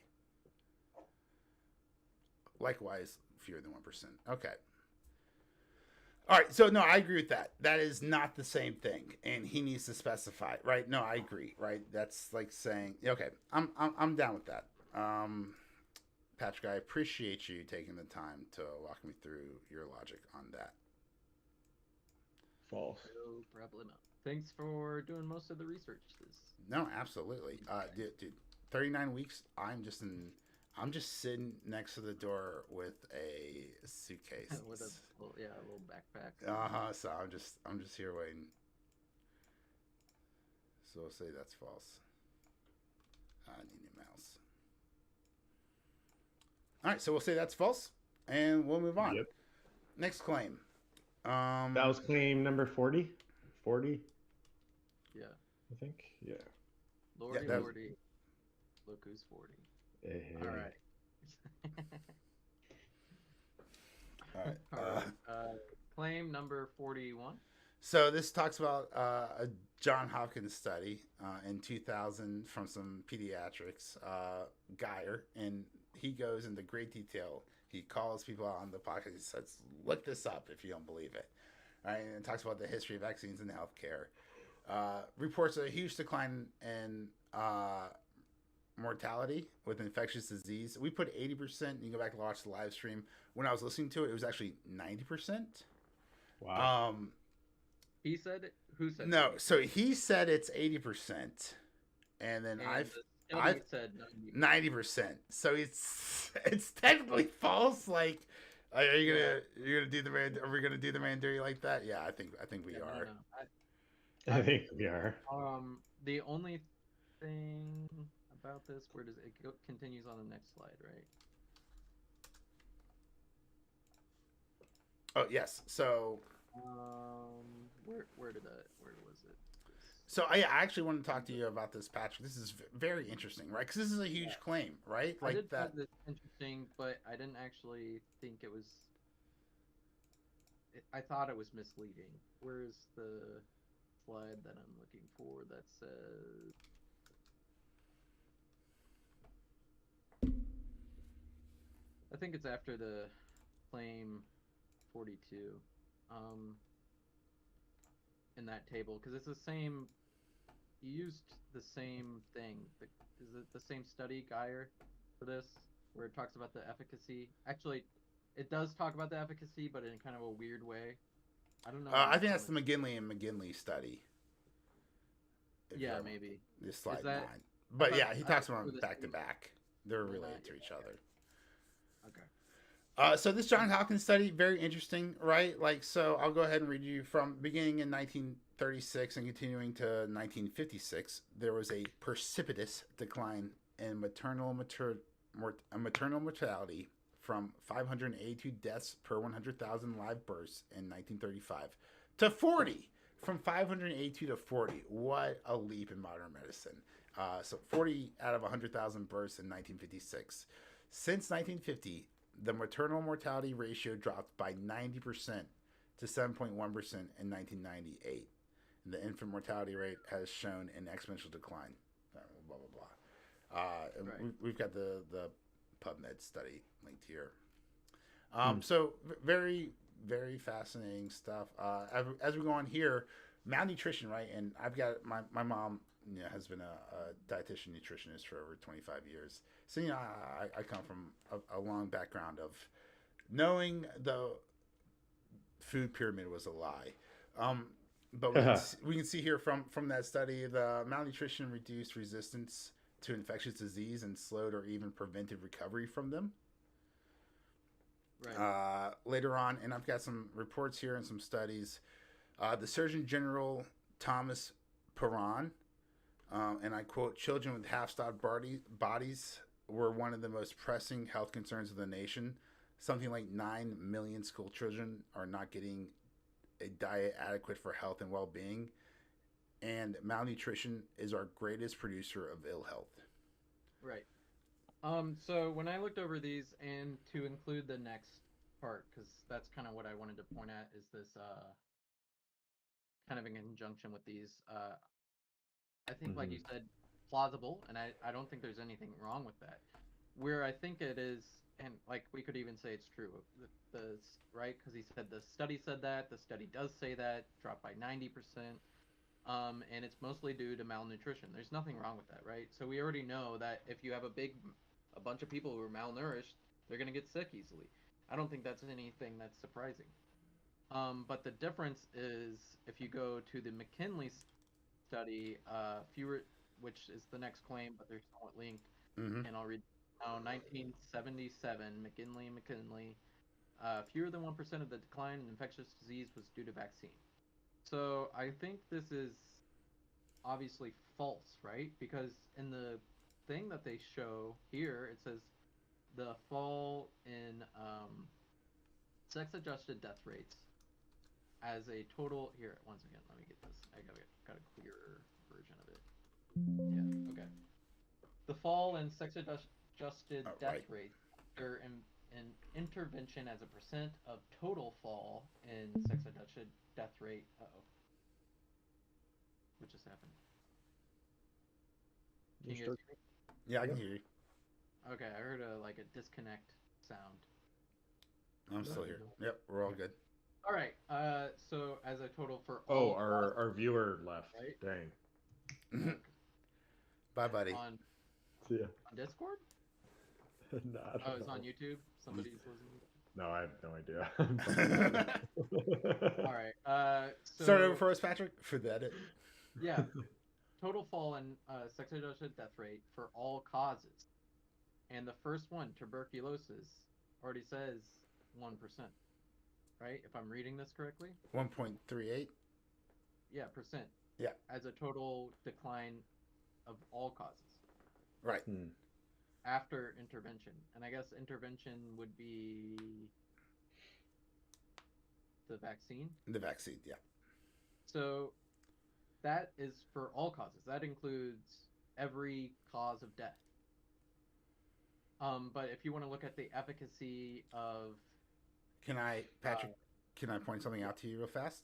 Likewise, fewer than 1%. Okay. All right, so no, I agree with that. That is not the same thing, and he needs to specify, right? No, I agree, right? That's like saying, okay, I'm down with that. Patrick, I appreciate you taking the time to walk me through your logic on that. False. No problemo. Thanks for doing most of the research. No, absolutely, dude. 39 weeks. I'm just sitting next to the door with a suitcase. With a little backpack. So I'm just here waiting. So we'll say that's false. I need a mouse. All right, so we'll say that's false, and we'll move on. Yep. Next claim. That was claim number 40. 40. Yeah. I think. Yeah. Lordy, Yeah, Lordy. Look who's 40. Hey. All right. All right. Claim number 41. So this talks about a John Hopkins study in 2000 from some pediatrics, Geyer, and he goes into great detail. He calls people out on the podcast. He says, look this up if you don't believe it. Right? And it talks about the history of vaccines in healthcare. Reports a huge decline in mortality with infectious disease. We put 80%. You can go back and watch the live stream. When I was listening to it, it was actually 90%. Wow. He said it? Who said No, it? so he said it's 80%. And then I said 90%. So it's technically false. Like, are you gonna do the man? Are we gonna do the man dirty like that? Yeah, I think we are. No. I think we are. The only thing about this, where does it go? Continues on the next slide, right? Oh yes. So. Where was it? So I actually want to talk to you about this, Patrick. This is very interesting, right? Because this is a huge claim, right? I Like did that. find this interesting, but I didn't actually think it was. I thought it was misleading. Where's the slide that I'm looking for that says? I think it's after the claim 42. In that table, because it's the same. You used the same thing. Is it the same study, Geyer, for this, where it talks about the efficacy? Actually, it does talk about the efficacy, but in kind of a weird way. I don't know. I think that's the McGinley study. Yeah, maybe. This slide that, 9. But yeah, he talks about them back to back. They're related to each other. Okay. So this John Hopkins study, very interesting, right? Like, so I'll go ahead and read you from beginning in 1936 and continuing to 1956. There was a precipitous decline in maternal mortality from 582 deaths per 100,000 live births in 1935 to 40 from 582 to 40. What a leap in modern medicine. So 40 out of 100,000 births in 1956. Since 1950, the maternal mortality ratio dropped by 90% to 7.1% in 1998. And the infant mortality rate has shown an exponential decline. Blah, blah, blah, blah. Right. We've got the PubMed study linked here. So very, very fascinating stuff. As we go on here, malnutrition, right? And I've got my mom has been a dietitian nutritionist for over 25 years. So, I come from a long background of knowing the food pyramid was a lie. But we can see here from that study, the malnutrition reduced resistance to infectious disease and slowed or even prevented recovery from them. Right. Later on, and I've got some reports here and some studies, the Surgeon General Thomas Perron, and I quote, children with half-starved bodies were one of the most pressing health concerns of the nation. Something like 9 million school children are not getting a diet adequate for health and well-being, and malnutrition is our greatest producer of ill health. Right. So when I looked over these, and to include the next part, because that's kind of what I wanted to point at, is this kind of in conjunction with these. I think, like you said, plausible, and I don't think there's anything wrong with that. where I think it is, and like we could even say it's true, right? Because he said the study said that, the study does say that, dropped by 90%, and it's mostly due to malnutrition. There's nothing wrong with that, right? So we already know that if you have a bunch of people who are malnourished, they're gonna get sick easily. I don't think that's anything that's surprising. But the difference is if you go to the McKinley study, fewer, which is the next claim, but they're somewhat linked, Mm-hmm. and I'll read now. 1977, McKinley, fewer than 1% of the decline in infectious disease was due to vaccine. So I think this is obviously false, right? Because in the thing that they show here, it says the fall in sex-adjusted death rates as a total. Here, once again, let me get this. I got a clearer version of it. Yeah. Okay. The fall in sex-adjusted death rate after an intervention as a percent of total fall in sex-adjusted death rate. Uh-oh. What just happened? Can you guys hear me? Yeah, I can hear you. Okay, I heard a disconnect sound. I'm still here. Yep, we're all good. All right. So as a total for Oh, all our viewer left. right? Dang. Bye, buddy. On Yeah. on Discord? No, I don't Oh, it's know. on YouTube. Somebody's listening. No, I have no idea. All right. So Start over for us, Patrick, for the edit. yeah, total fall in sex-adjusted death rate for all causes, and the first one, tuberculosis, already says 1%. Right? If I'm reading this correctly. 1.38. Yeah, percent. Yeah. As a total decline of all causes. Right. After intervention. And I guess intervention would be the vaccine. The vaccine, yeah. So that is for all causes. That includes every cause of death. But if you want to look at the efficacy of... Patrick, can I point something out to you real fast?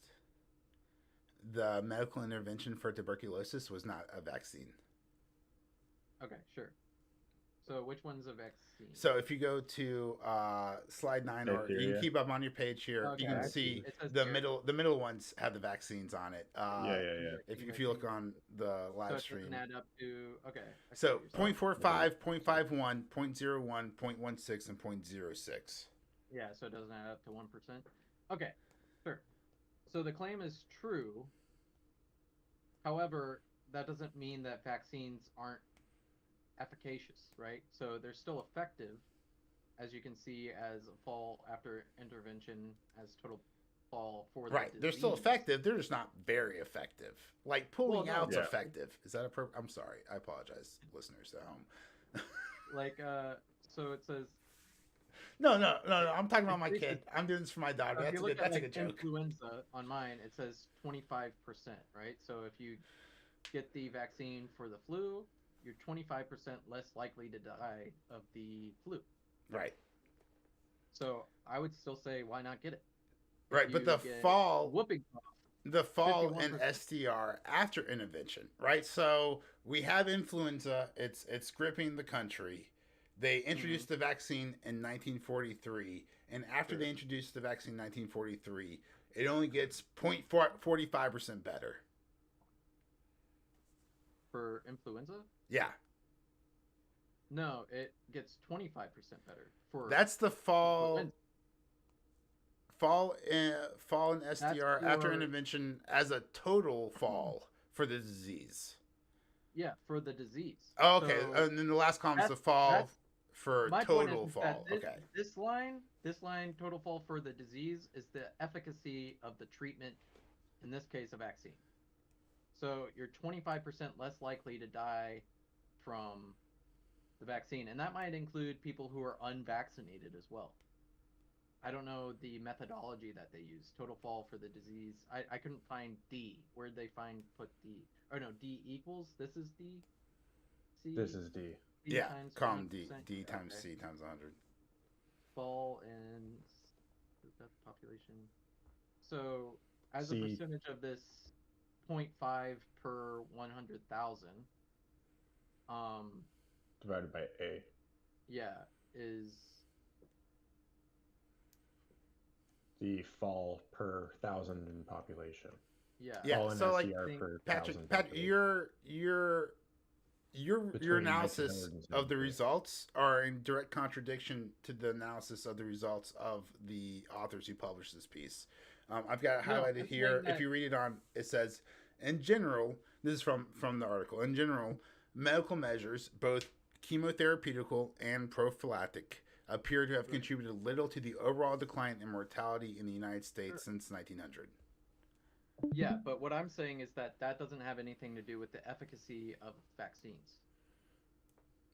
The medical intervention for tuberculosis was not a vaccine. Okay, sure. So which one's a vaccine? So if you go to slide 9, or you can keep up on your page here, Okay, you can see the middle ones have the vaccines on it. Yeah. If you look on the live stream. So it doesn't add up to, okay. So 0.45, 0.51, 0.01, 0.16, and 0.06. Yeah, so it doesn't add up to 1%. Okay, sure. So the claim is true. However, that doesn't mean that vaccines aren't efficacious, right? So they're still effective, as you can see, as a fall after intervention, as total fall for the disease. They're still effective. They're just not very effective. Like pulling out's effective. Is that I'm sorry. I apologize, listeners at home. So it says. No. I'm talking about my kid. I'm doing this for my daughter. That's a good joke. Influenza on mine, it says 25%, right? So if you get the vaccine for the flu, you're 25% less likely to die of the flu. Right. So I would still say, why not get it? Right, but the fall in 51%. STR after intervention, right? So we have influenza. It's gripping the country. They introduced the vaccine in 1943, and after they introduced the vaccine in 1943, it only gets 0.45% better. For influenza? Yeah. No, it gets 25% better. That's the fall in STR after intervention as a total fall for the disease. Yeah, for the disease. Oh, okay. So and then the last column is the fall for total fall. Okay. This line, total fall for the disease, is the efficacy of the treatment, in this case, a vaccine. So you're 25% less likely to die from the vaccine. And that might include people who are unvaccinated as well. I don't know the methodology that they use. Total fall for the disease. I couldn't find D. Where'd they put D? Or no, D equals. This is D? C? This is D. Yeah, column D. D times C times 100. Fall in death population. So as a percentage of this 0.5 per 100,000. Divided by A. Yeah, is The fall per thousand in population. yeah. Yeah. Fall in So like SDR Think per Patrick, thousand Patrick, population. your Between analysis 1900 and of the 73. results are in direct contradiction to the analysis of the results of the authors who published this piece. I've got it no, highlighted I'm saying here. If that you read it on, it says, in general, this is from the article. In general, medical measures, both chemotherapeutical and prophylactic, appear to have right. contributed little to the overall decline in mortality in the United Sure. States since 1900. Yeah, but what I'm saying is that that doesn't have anything to do with the efficacy of vaccines,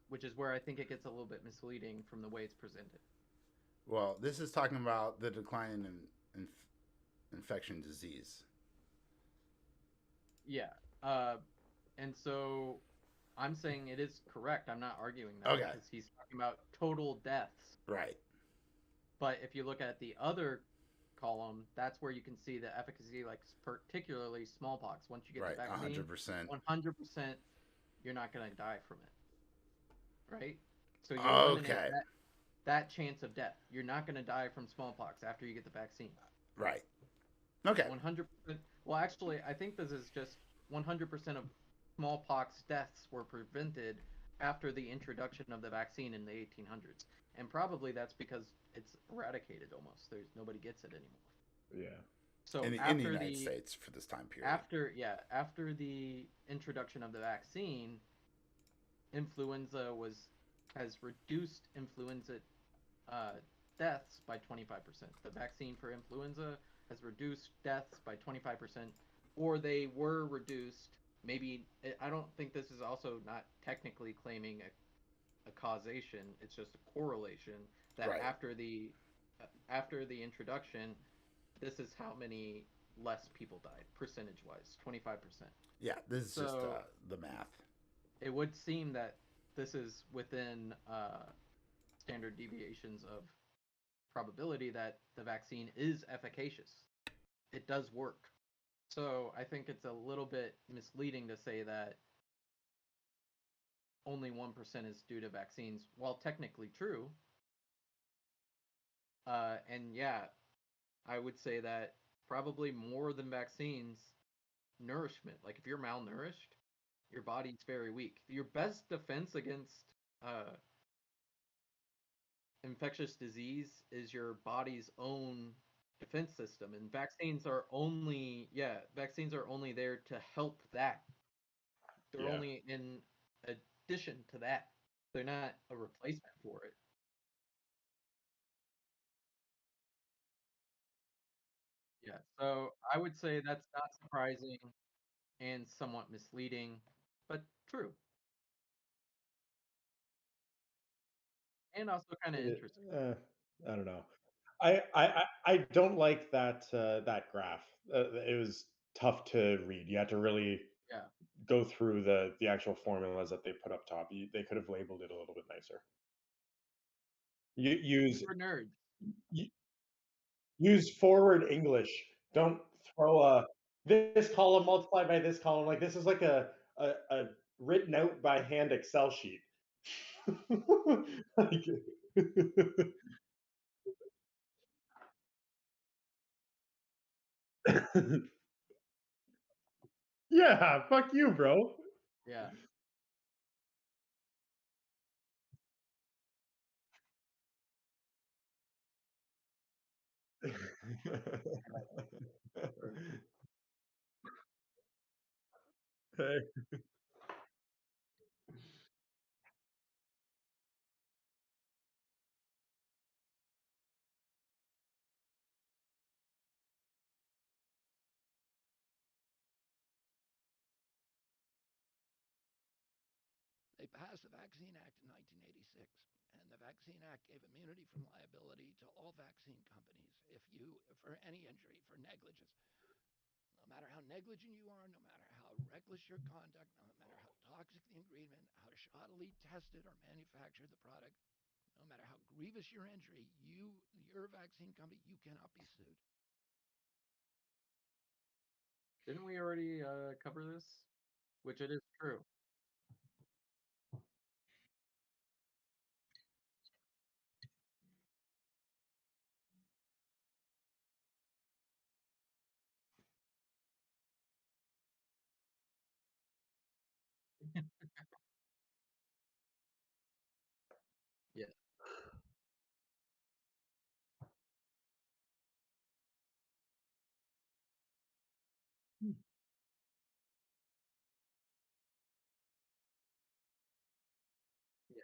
which is where I think it gets a little bit misleading from the way it's presented. Well, this is talking about the decline in infection disease. Yeah. And so I'm saying it is correct. I'm not arguing that Okay. because he's talking about total deaths. Right. But if you look at the other column, that's where you can see the efficacy, like particularly smallpox. Once you get Right. the vaccine, 100%. 100%, you're not going to die from it, right? So you eliminate Okay. that chance of death. You're not going to die from smallpox after you get the vaccine. Right. Okay. 100%. Well, actually, I think this is just 100% of smallpox deaths were prevented after the introduction of the vaccine in the 1800s. And probably that's because it's eradicated almost. There's nobody gets it anymore. Yeah. So In the after United the States for this time period. after the introduction of the vaccine, influenza has reduced influenza deaths by 25%. The vaccine for influenza has reduced deaths by 25%, or they were reduced. Maybe I don't think this is also not technically claiming a causation. It's just a correlation that Right. after the introduction, this is how many less people died percentage wise, 25%. Yeah, this is just So the math. it would seem that this is within standard deviations of probability that the vaccine is efficacious. It does work. So I think it's a little bit misleading to say that only 1% is due to vaccines, while technically true. And yeah, I would say that probably more than vaccines, nourishment. Like if you're malnourished, your body's very weak. Your best defense against uh, infectious disease is your body's own defense system, and vaccines are only there to help that. They're Yeah. only in addition to that. They're not a replacement for it. Yeah, so I would say that's not surprising and somewhat misleading, but true, and also kind of interesting. I don't know. I don't like that graph. It was tough to read. You had to really Yeah, go through the actual formulas that they put up top. They could have labeled it a little bit nicer. Use for nerds. use forward English. Don't throw a this column multiplied by this column. Like this is like a written out by hand Excel sheet. Like, yeah, fuck you, bro. Yeah, for Hey. They passed the Vaccine Act in 1986, and the Vaccine Act gave immunity from liability to all vaccine companies for any injury, for negligence. No matter how negligent you are, no matter how reckless your conduct, no matter how toxic the ingredient, how shoddily tested or manufactured the product, no matter how grievous your injury, your vaccine company, you cannot be sued. didn't we already cover this? Which it is true.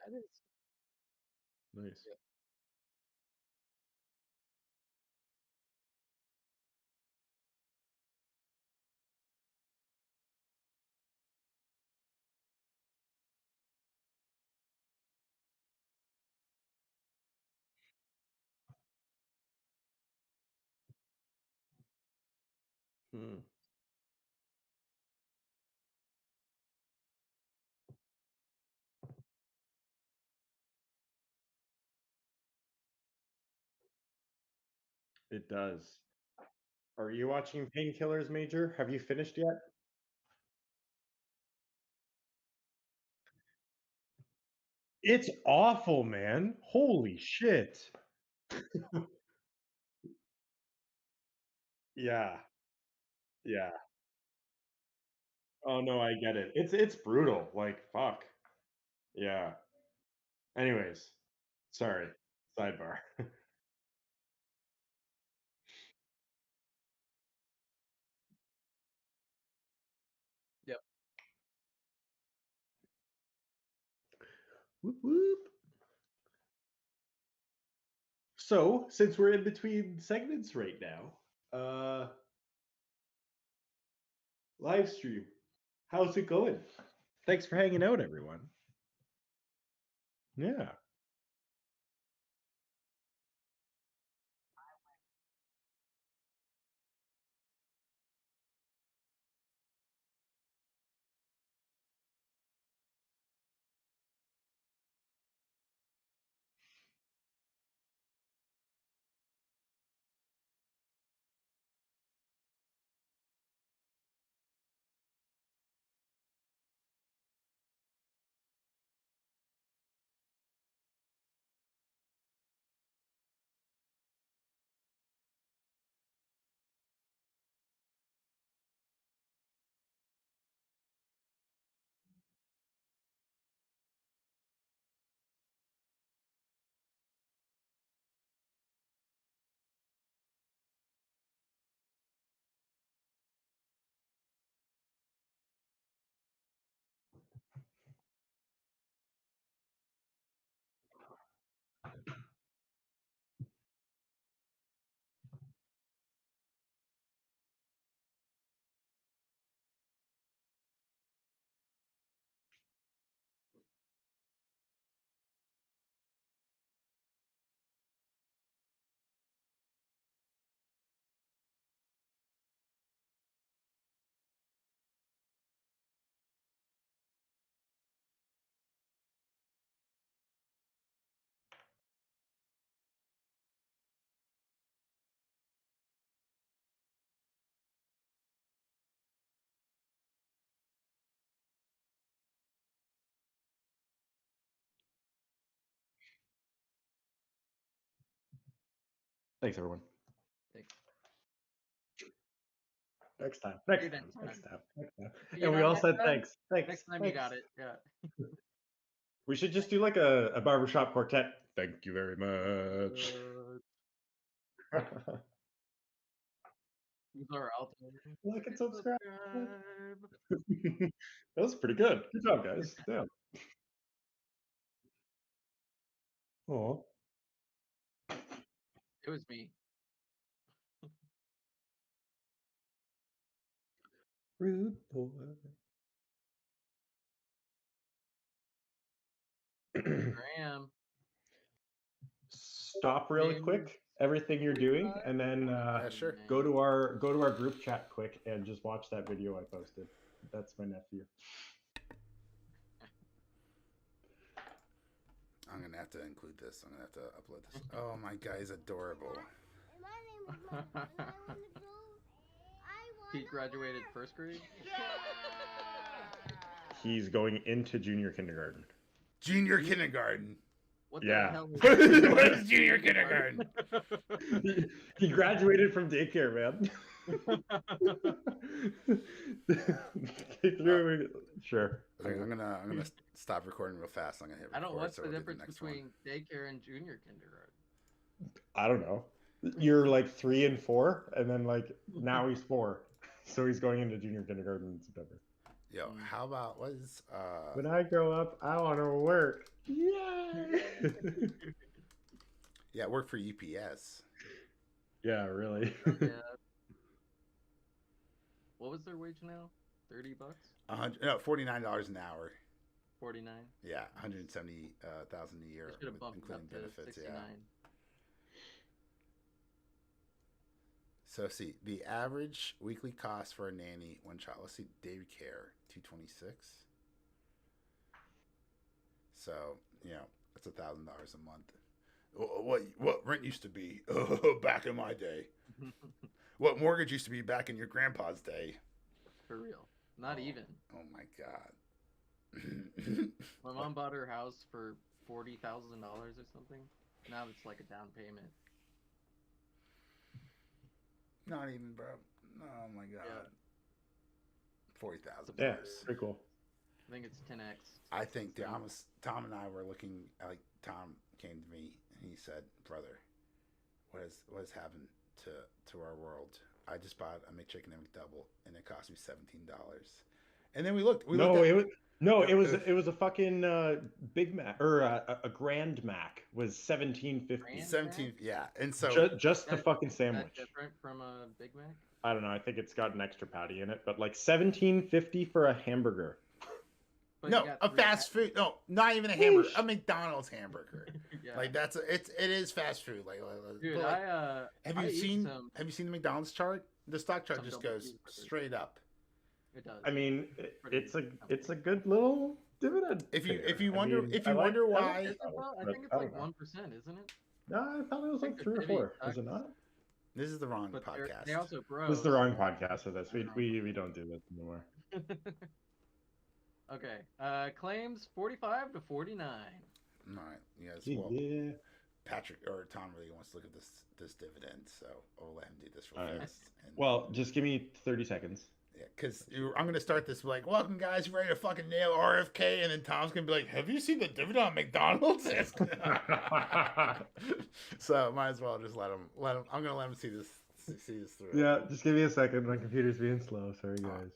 That is. Nice. Yep. Hmm. It does. Are you watching Painkillers, Major? Have you finished yet? It's awful, man. Holy shit. Yeah. Yeah. Oh no, I get it. It's brutal. Like fuck. Yeah. Anyways, sorry. Sidebar. Yep. Whoop whoop. So, since we're in between segments right now, live stream. How's it going? Thanks for hanging out, everyone. Yeah. Thanks, everyone. Thanks. Next time. See Next you time. next Next time. time. Next time. You And we know, all next said time- thanks. Thanks. Next time you Thanks. got it. Yeah. We should just do like a barbershop quartet. Thank you very much. These are alternate. Like and subscribe. That was pretty good. Good job, guys. Damn. Oh. It was me. Rude boy. Graham. Stop really quick everything you're doing, and then Yeah, sure. go to our group chat quick and just watch that video I posted. That's my nephew. I'm gonna have to include this. I'm gonna have to upload this. Oh, my guy's adorable. He graduated first grade. He's going into junior kindergarten. Junior kindergarten. What Yeah. the hell? What is junior kindergarten? He graduated from daycare, man. Sure. I'm gonna stop recording real fast. I'm gonna hit record. I don't know what's so the we'll do difference next one. between daycare and junior kindergarten. I don't know. You're like 3 and 4, and then like now he's 4, so he's going into junior kindergarten in September. Yo, how about what is When I grow up, I want to work. Yeah. Yeah, I work for UPS. Yeah, really. Yeah. What was their wage now? $30? $49 an hour. 49. Yeah, 170,000 a year, They should have bumped it including up to benefits. 69. Yeah. So see, the average weekly cost for a nanny, one child. Let's see, day care, $226. So that's $1,000 a month. What rent used to be back in my day? What mortgage used to be back in your grandpa's day? For real. Not even. Oh my god. My mom bought her house for $40,000 or something. Now it's like a down payment. Not even, bro. Oh my god. Yeah. $40,000. Yeah, pretty cool. I think it's 10x. I think Tom and I were looking. Like Tom came to me and he said, "Brother, what has happened to our world? I just bought a McChicken and McDouble, and it cost me $17." And then we looked. It was a fucking Big Mac or a Grand Mac was $17.50. 17, yeah. And so just the fucking sandwich. Is that different from a Big Mac? I don't know. I think it's got an extra patty in it, but like $17.50 for a hamburger. But no, a fast food. No, not even a hamburger. A McDonald's hamburger. Yeah. Like it is fast food. Dude, like, have you seen the McDonald's chart? The stock chart just goes straight up. It does. I mean, it's a good little dividend. If you wonder why, I think it's like 1%, isn't it? No, I thought it was like 3 or 4. Is it not? This is the wrong podcast. They also grow. This is the wrong podcast for this. We don't do this anymore. Okay. Claims 45 to 49. All right. Yes. Well, Yeah. Patrick or Tom really wants to look at this dividend, so I'll let him do this real fast. And, well, just give me 30 seconds. Yeah, because I'm going to start this like, welcome guys, you ready to fucking nail RFK? And then Tom's going to be like, have you seen the dividend on McDonald's? So might as well just let him. I'm going to let him see this through. Yeah, just give me a second. My computer's being slow. Sorry, guys.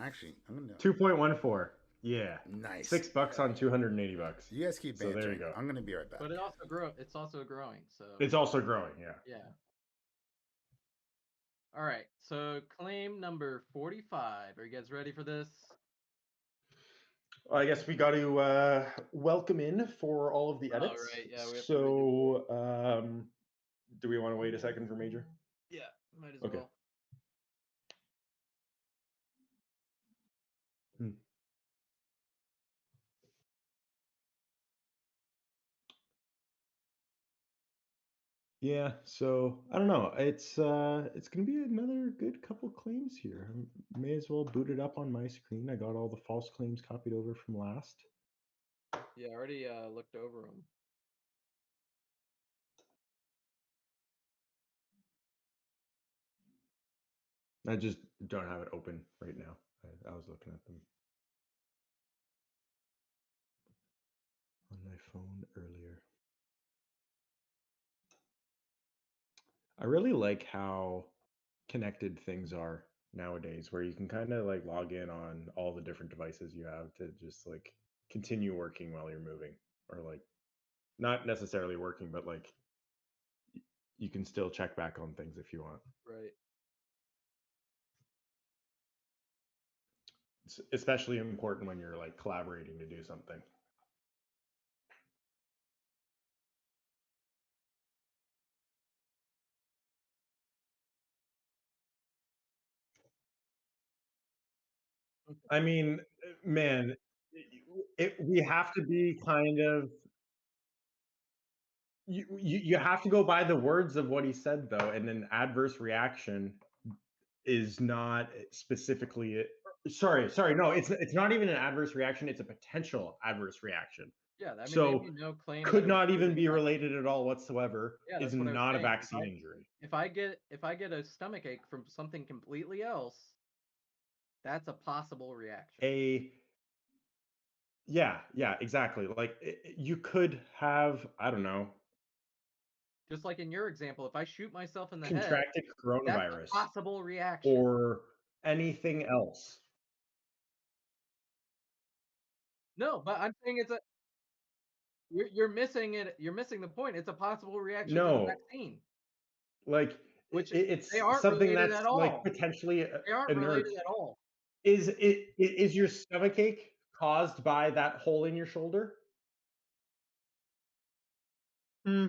Actually, I'm going to 2.14. Yeah. Nice. $6 on $280. You guys keep bantering. So there you go. I'm going to be right back. But it's also growing. So it's also growing. Yeah. Yeah. All right. So claim number 45. Are you guys ready for this? I guess we got to welcome in for all of the edits. Oh, right. Yeah. We have so, do we want to wait a second for Major? Yeah. Might as Okay. well. Yeah, so I don't know. It's gonna be another good couple claims here. May as well boot it up on my screen. I got all the false claims copied over from last. Yeah, I already looked over them. I just don't have it open right now. I was looking at them on my phone earlier. I really like how connected things are nowadays, where you can kind of like log in on all the different devices you have to just like continue working while you're moving, or like not necessarily working, but like you can still check back on things if you want. Right. It's especially important when you're like collaborating to do something. I mean, man, we have to be kind of you have to go by the words of what he said though, and an adverse reaction is not specifically sorry, no, it's not even an adverse reaction, it's a potential adverse reaction. Yeah, I mean, so no claim could not even be related at all whatsoever. Yeah, is not a vaccine injury. If I get a stomach ache from something completely else, that's a possible reaction. Yeah, exactly. Like you could have, I don't know. Just like in your example, if I shoot myself in the contracted head, coronavirus, that's a possible reaction, or anything else. No, but I'm saying You're missing it. You're missing the point. It's a possible reaction to the No, vaccine, like which it's they aren't something related that's at like all. potentially They aren't inert. related at all. Is your stomachache caused by that hole in your shoulder? Hmm.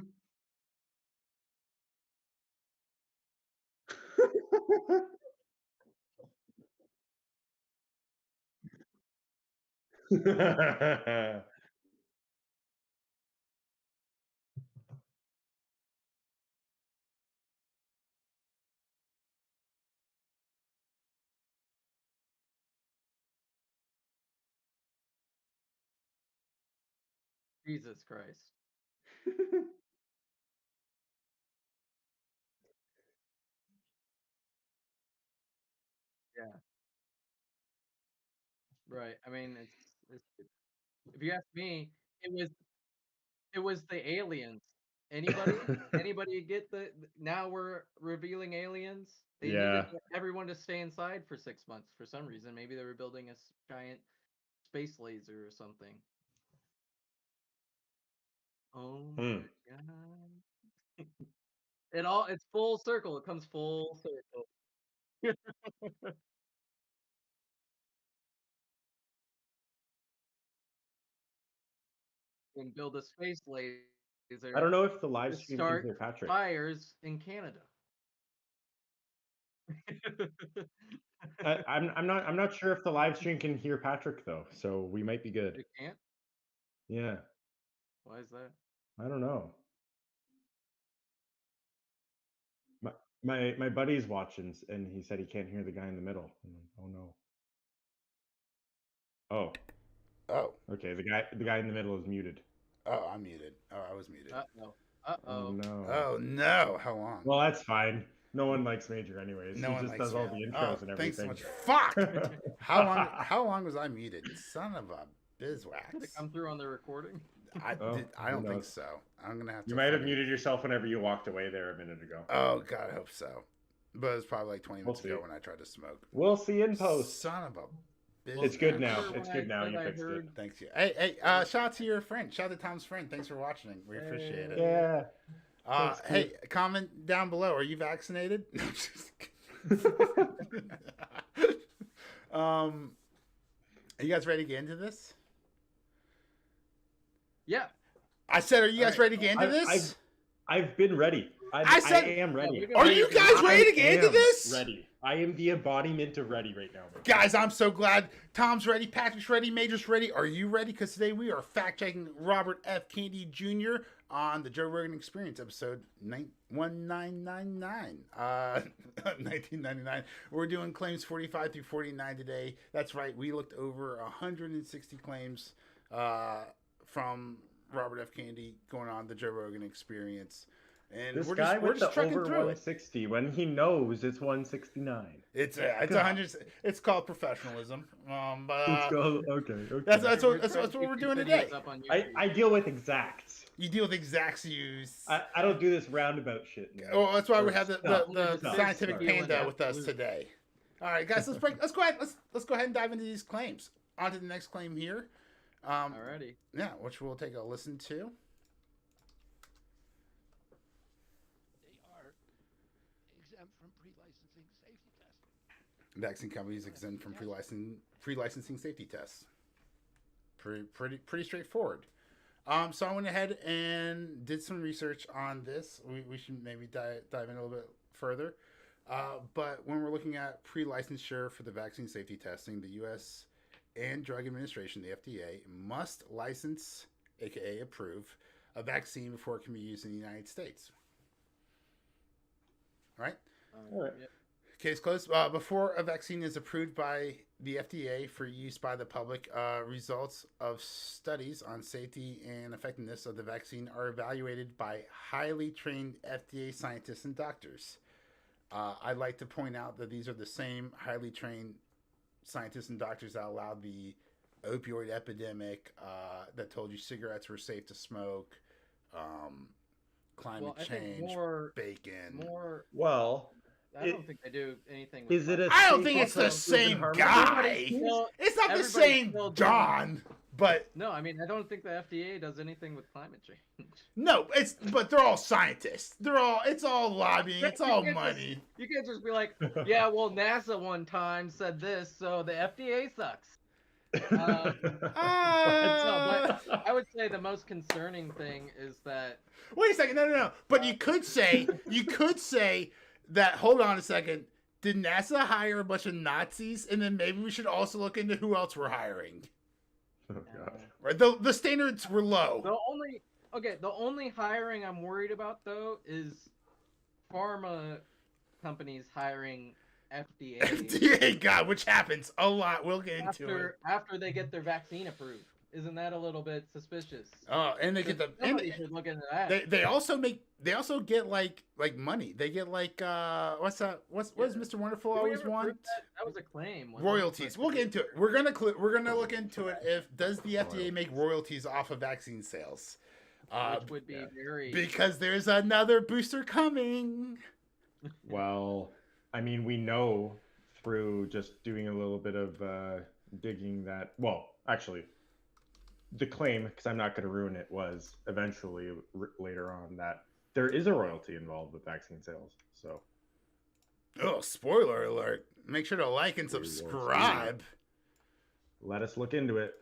Jesus Christ. Yeah. Right. I mean, it's if you ask me, it was it was the aliens. Anybody? Anybody get now we're revealing aliens? They needed Yeah. everyone to stay inside for 6 months for some reason. Maybe they were building a giant space laser or something. Oh Hmm. my god. It's full circle. It comes full circle. And build a space I don't laser know if the live to stream can start hear Patrick. fires in Canada. I'm not sure if the live stream can hear Patrick though, so we might be good. It can't? Yeah, Why is that? I don't know. My buddy's watching, and he said he can't hear the guy in the middle. I'm like, oh no. Oh, Oh, okay. The guy in the middle is muted. oh, I'm muted. Oh, I was muted. Uh-oh. Oh Uh-oh. no. Oh no! How long? Well, that's fine. No one likes Major anyways. No He one just likes does all you. the intros and Thanks so everything. much. Fuck! How long? How long was I muted? Son of a Did it bizwax. come through on the recording? I Who don't think knows? so. I'm gonna have to. You might have fucking- muted yourself whenever you walked away there a minute ago. Oh god, I hope so. But it was probably like 20 We'll minutes ago see. when I tried to smoke. We'll see in post. Son of a bitch. It's good Remember now. when It's I good now. said You I fixed it. heard- Thanks you. Hey, shout out to your friend. Shout out to Tom's friend. Thanks for watching. We appreciate it. Yeah. Hey, comment down below. Are you vaccinated? No, I'm just kidding. Are you guys ready to get into this? Yeah. I said, are you guys Alright. ready to get into this? I've been ready. I said- I am ready. Yeah, Are you guys ready to get into am this? Ready. I am the embodiment of ready right now. Guys, I'm so glad Tom's ready, Patrick's ready, Major's ready. Are you ready? Because today we are fact-checking Robert F. Kennedy Jr. on the Joe Rogan Experience, episode 1999. 1999. We're doing claims 45 through 49 today. That's right. We looked over 160 claims from Robert F. Kennedy going on the Joe Rogan Experience. And This we're guy just, we're with just the trucking over through it. 160 when he knows it's 169. It's 100. It's called professionalism. But Okay. that's what we're doing today. I deal with exacts. You deal with exact use. I don't do this roundabout shit. Man. Oh, that's why we Or have the stuff. scientific Stuff. panda with us today. All right, guys, let's go ahead. Let's go ahead and dive into these claims. On to the next claim here. Alrighty. Yeah, which we'll take a listen to. They are exempt from pre-licensing safety testing. Vaccine companies exempt from pre-licensing safety tests. Pretty straightforward. So I went ahead and did some research on this. We should maybe dive in a little bit further. But when we're looking at pre-licensure for the vaccine safety testing, the U.S. and Drug Administration, the FDA, must license, aka approve, a vaccine before it can be used in the United States. All right? All right. Yep. Case closed. Before a vaccine is approved by the FDA for use by the public, results of studies on safety and effectiveness of the vaccine are evaluated by highly trained FDA scientists and doctors. I'd like to point out that these are the same highly trained scientists and doctors that allowed the opioid epidemic, that told you cigarettes were safe to smoke, climate Well, I think change, more bacon. more Well, I don't think they do anything with Is it a I don't safe think it's the alternative than same harmless? guy. Still- It's not the everybody's same still doing- John, but No, I mean I don't think the FDA does anything with climate change. no, but they're all scientists. It's all lobbying. It's all You can't money. You can't just be like, yeah, well, NASA one time said this, so the FDA sucks. No, but I would say the most concerning thing is that Wait a second, no. But you could say that. Hold on a second. Did NASA hire a bunch of Nazis, and then maybe we should also look into who else we're hiring? Oh, God. Right, the standards were low. the only hiring I'm worried about though is pharma companies hiring FDA FDA, God, which happens a lot. We'll get into it. after they get their vaccine approved. Isn't that a little bit suspicious? Oh, and they get the Somebody should look into that. they also get like money. They get like what's that? What does Mr. Wonderful Did we always ever want? prove that was a claim. wasn't it? Royalties. We'll get into it. We're gonna look into it. If does the FDA make royalties off of vaccine sales? Which would be very Because there's another booster coming. Well, I mean, we know through just doing a little bit of digging that. Well, actually, the claim, because I'm not going to ruin it, was eventually later on that there is a royalty involved with vaccine sales. So, Oh, spoiler alert! Make sure to like and subscribe. let us look into it.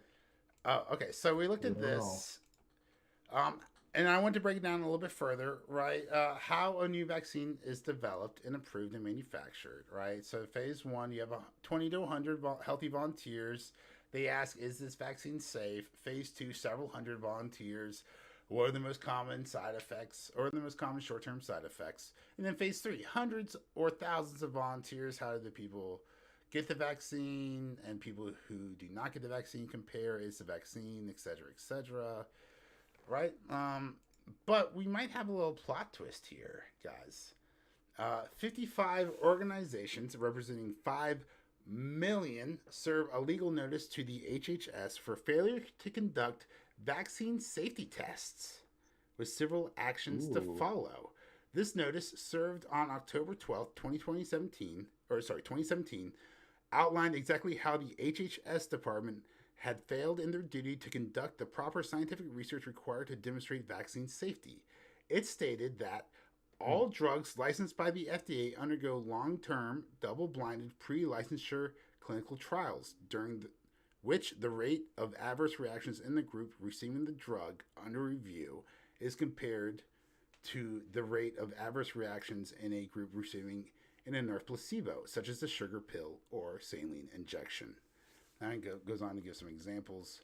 Oh, okay. So we looked at this, and I want to break it down a little bit further, right? How a new vaccine is developed and approved and manufactured, right? So phase 1, you have 20 to 100 healthy volunteers. They ask, is this vaccine safe? Phase 2, several hundred volunteers. What are the most common side effects or the most common short-term side effects? And then phase 3, hundreds or thousands of volunteers. How do the people get the vaccine and people who do not get the vaccine compare? Is the vaccine, et cetera, right? But we might have a little plot twist here, guys. 55 organizations representing 5 million serve a legal notice to the HHS for failure to conduct vaccine safety tests, with several actions to follow. This notice, served on October 12th, 2017, outlined exactly how the HHS department had failed in their duty to conduct the proper scientific research required to demonstrate vaccine safety. It stated that all drugs licensed by the FDA undergo long-term, double-blinded pre-licensure clinical trials, during which the rate of adverse reactions in the group receiving the drug under review is compared to the rate of adverse reactions in a group receiving an inert placebo, such as the sugar pill or saline injection. And it goes on to give some examples.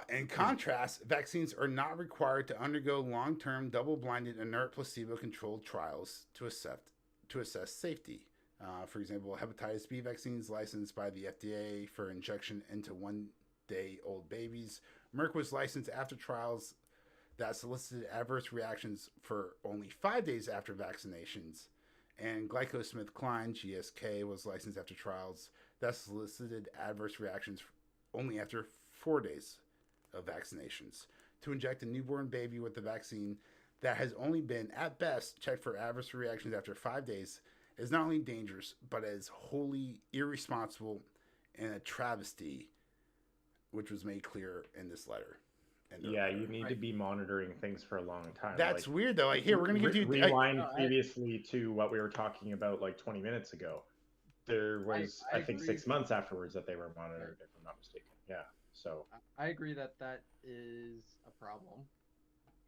In contrast, vaccines are not required to undergo long-term, double-blinded, inert, placebo-controlled trials to assess safety. For example, hepatitis B vaccines licensed by the FDA for injection into 1-day-old babies. Merck was licensed after trials that solicited adverse reactions for only 5 days after vaccinations. And GlaxoSmithKline, GSK, was licensed after trials that solicited adverse reactions only after 4 days of vaccinations. To inject a newborn baby with the vaccine that has only been, at best, checked for adverse reactions after 5 days is not only dangerous, but is wholly irresponsible and a travesty, which was made clear in this letter. Yeah, you need to be monitoring things for a long time. That's weird, though. Like, here, we're going to give you... Rewind previously to what we were talking about, like, 20 minutes ago. There was, I think, 6 months afterwards that they were monitored, if I'm not mistaken. Yeah, so... I agree that is a problem.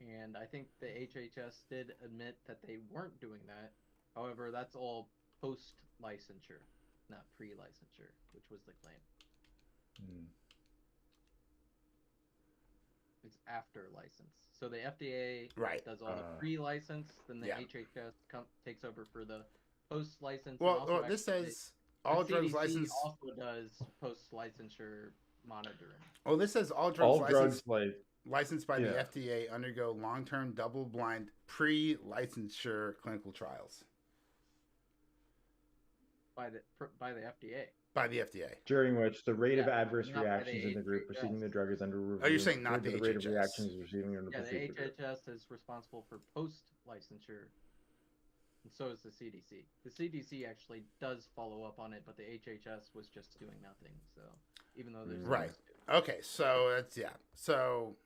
And I think the HHS did admit that they weren't doing that. However, that's all post-licensure, not pre-licensure, which was the claim. It's after license. So the FDA does all the pre-license, then the HHS takes over for the post-license. Well, this says all drugs licensed... also does post-licensure monitoring. Oh, this says all drugs licensed by the FDA undergo long-term, double-blind, pre-licensure clinical trials. By the FDA. By the FDA. During which the rate of adverse reactions in the group receiving the drug is under review. Oh, you're saying not the HHS. Rate of reactions receiving under the HHS is responsible for post-licensure and so is the CDC. The CDC actually does follow up on it, but the HHS was just doing nothing. So even though there's Right. Okay, so that's So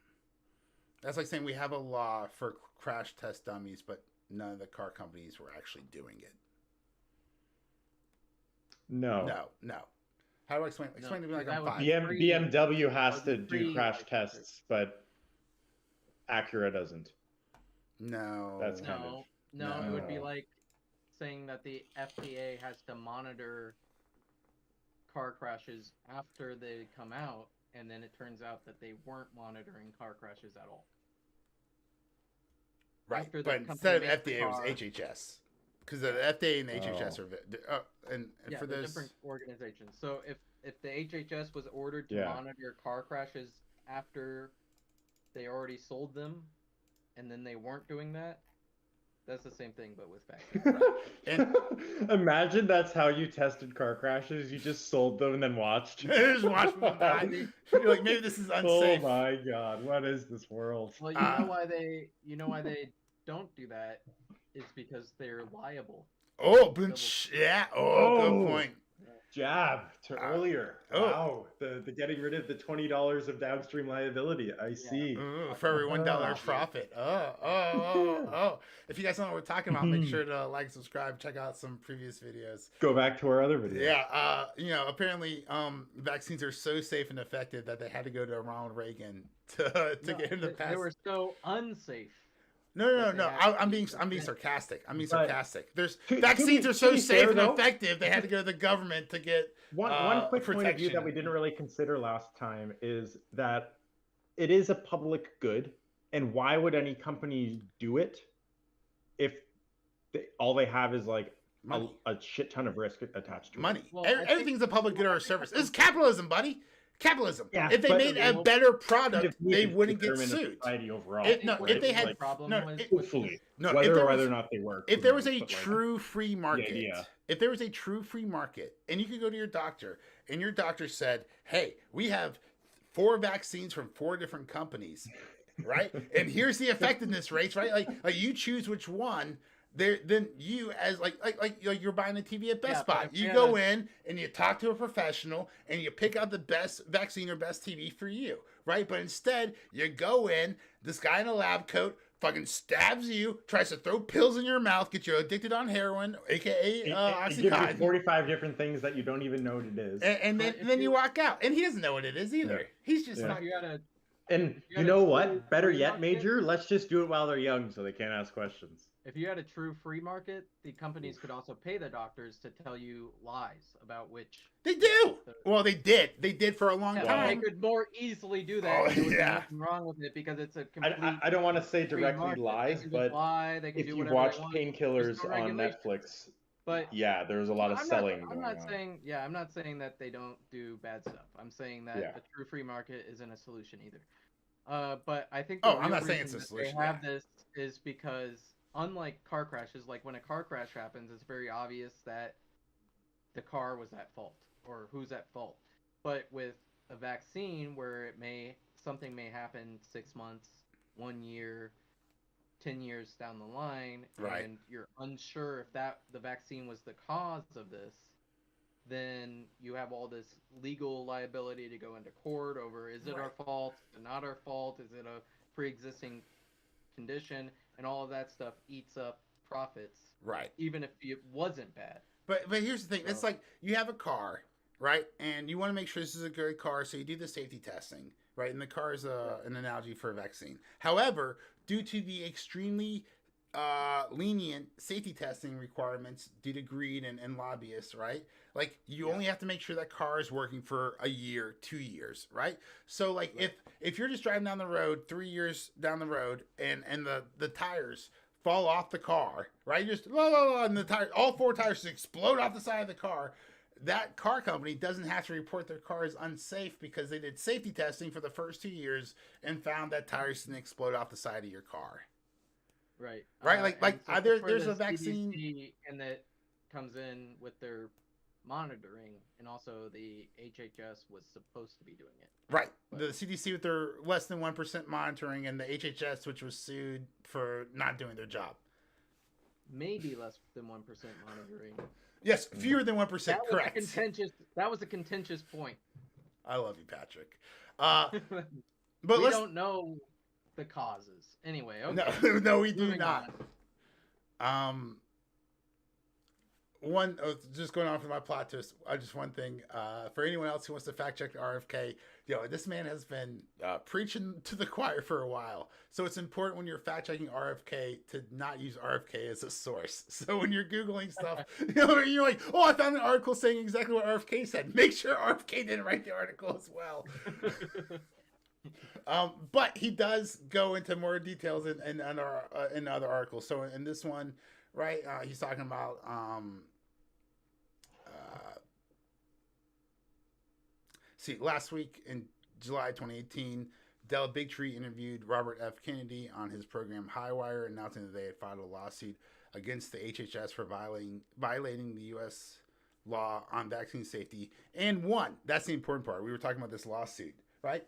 that's like saying we have a law for crash test dummies, but none of the car companies were actually doing it. No. No. How do I explain? Explain to me like I'm five. BMW has to Free do crash license. tests, but Acura doesn't. No. That's kind of No, it would be No. like saying that the FDA has to monitor car crashes after they come out, and then it turns out that they weren't monitoring car crashes at all. Right. After the But company instead of makes the FDA, it was car- HHS. Because the FDA and the HHS Oh. are and Yeah, for they're those different organizations. So if the HHS was ordered to Yeah. monitor car crashes after they already sold them, and then they weren't doing that, that's the same thing, but with vaccines. Imagine that's how you tested car crashes. You just sold them and then watched. just watch them die. You're like, maybe this is Oh unsafe. my god, what is this world? Well, why they don't do that is because they're liable. Oh, yeah. Oh, good Oh. point. Jab to earlier. oh. Wow, the getting rid of the $20 of downstream liability. I see. Ooh, for every $1 profit. Oh. If you guys don't know what we're talking about, make sure to like, subscribe, check out some previous videos. Go back to our other video. Yeah, apparently vaccines are so safe and effective that they had to go to Ronald Reagan to get him to pass. They were so unsafe. No. I'm being sarcastic. There's To vaccines be- are so to be safe fair, and though- effective. They had to go to the government to get One quick point of view protection. that we didn't really consider last time is that it is a public good, and why would any company do it if all they have is like Money. a shit ton of risk attached to money. Well, I think- Everything's a public good or a service. This is capitalism, buddy. Capitalism. Yeah, if they but- made a better product, they wouldn't get determine the sued. society overall. If they had- like, problem no, was it- hopefully, No, whether if there or whether was- or not they work. If who there was knows, a but, like, true free market, idea. if there was a true free market, and you could go to your doctor, and your doctor said, "Hey, we have 4 vaccines from 4 different companies, right? And here's the effectiveness rates, right? Like you choose which one." Then you as like you're buying a TV at Best Yeah, Buy. but You if go you in and you talk to a professional and you pick out the best vaccine or best TV for you, right? But instead, you go in, this guy in a lab coat fucking stabs you, tries to throw pills in your mouth, get you addicted on heroin, aka It gives you Oxycontin, 45 different things that you don't even know what it is. and But if then you you- walk out, and he doesn't know what it is either. Yeah. He's just Yeah. not. You gotta And You you gotta know choose what? Better free yet, market. Major, let's just do it while they're young so they can't ask questions. If you had a true free market, the companies could also pay the doctors to tell you lies about which. They do. Well, they did. They did for a long Yeah, time. they could more easily do that. Oh, and there would be yeah. nothing wrong with it because it's a complete. I don't want to say free directly market. lies, They can just but lie, they can if do you've whatever watched they want. Painkillers There's no on regulation. Netflix, But yeah, there's a lot of selling I'm going not on. saying, I'm not saying that they don't do bad stuff. I'm saying that Yeah. a true free market isn't a solution either. But I think Oh, the I'm real not saying it's a reason that solution, They have yeah. this is because unlike car crashes, like when a car crash happens, it's very obvious that the car was at fault or who's at fault. But with a vaccine, where something may happen 6 months, 1 year, 10 years down the line, Right. and you're unsure if the vaccine was the cause of this, then you have all this legal liability to go into court over, is it our fault, is it not our fault, is it a pre-existing condition, and all of that stuff eats up profits, Right. even if it wasn't bad. But here's the thing. It's So- like you have a car, right? And you want to make sure this is a good car, so you do the safety testing, right? And the car is an analogy for a vaccine. However, due to the extremely lenient safety testing requirements due to greed and lobbyists, right? Like you only have to make sure that car is working for a year, 2 years, right? So like if you're just driving down the road 3 years down the road and the tires fall off the car, right? Just and the tire, all 4 tires just explode off the side of the car. That car company doesn't have to report their car as unsafe because they did safety testing for the first 2 years and found that tires didn't explode off the side of your car. Right. Right, And like, so there's for the a vaccine- CDC, and that comes in with their monitoring, and also the HHS was supposed to be doing it. Right. The CDC with their less than 1% monitoring and the HHS, which was sued for not doing their job. maybe less than 1% monitoring. Yes, fewer than 1%. Correct. That was a contentious point. I love you, Patrick. But we don't know the causes. Anyway, okay. No, we do not. Just going on for my plot twist, just one thing. For anyone else who wants to fact check RFK, this man has been preaching to the choir for a while. So it's important when you're fact checking RFK to not use RFK as a source. So when you're Googling stuff, you're like, oh, I found an article saying exactly what RFK said. Make sure RFK didn't write the article as well. But he does go into more details in other articles. So in this one, right, he's talking about last week in July 2018, Dell Bigtree interviewed Robert F. Kennedy on his program Highwire, announcing that they had filed a lawsuit against the HHS for violating the U.S. law on vaccine safety and won. That's the important part. We were talking about this lawsuit, right?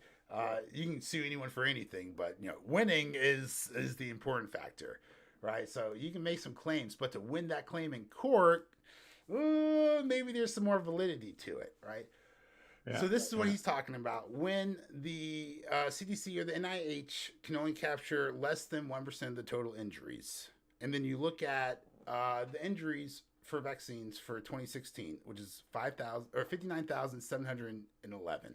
You can sue anyone for anything, but winning is the important factor, right? So you can make some claims, but to win that claim in court, maybe there's some more validity to it, right? Yeah, so this is what he's talking about. When the CDC or the NIH can only capture less than 1% of the total injuries, and then you look at the injuries for vaccines for 2016, which is 59,711,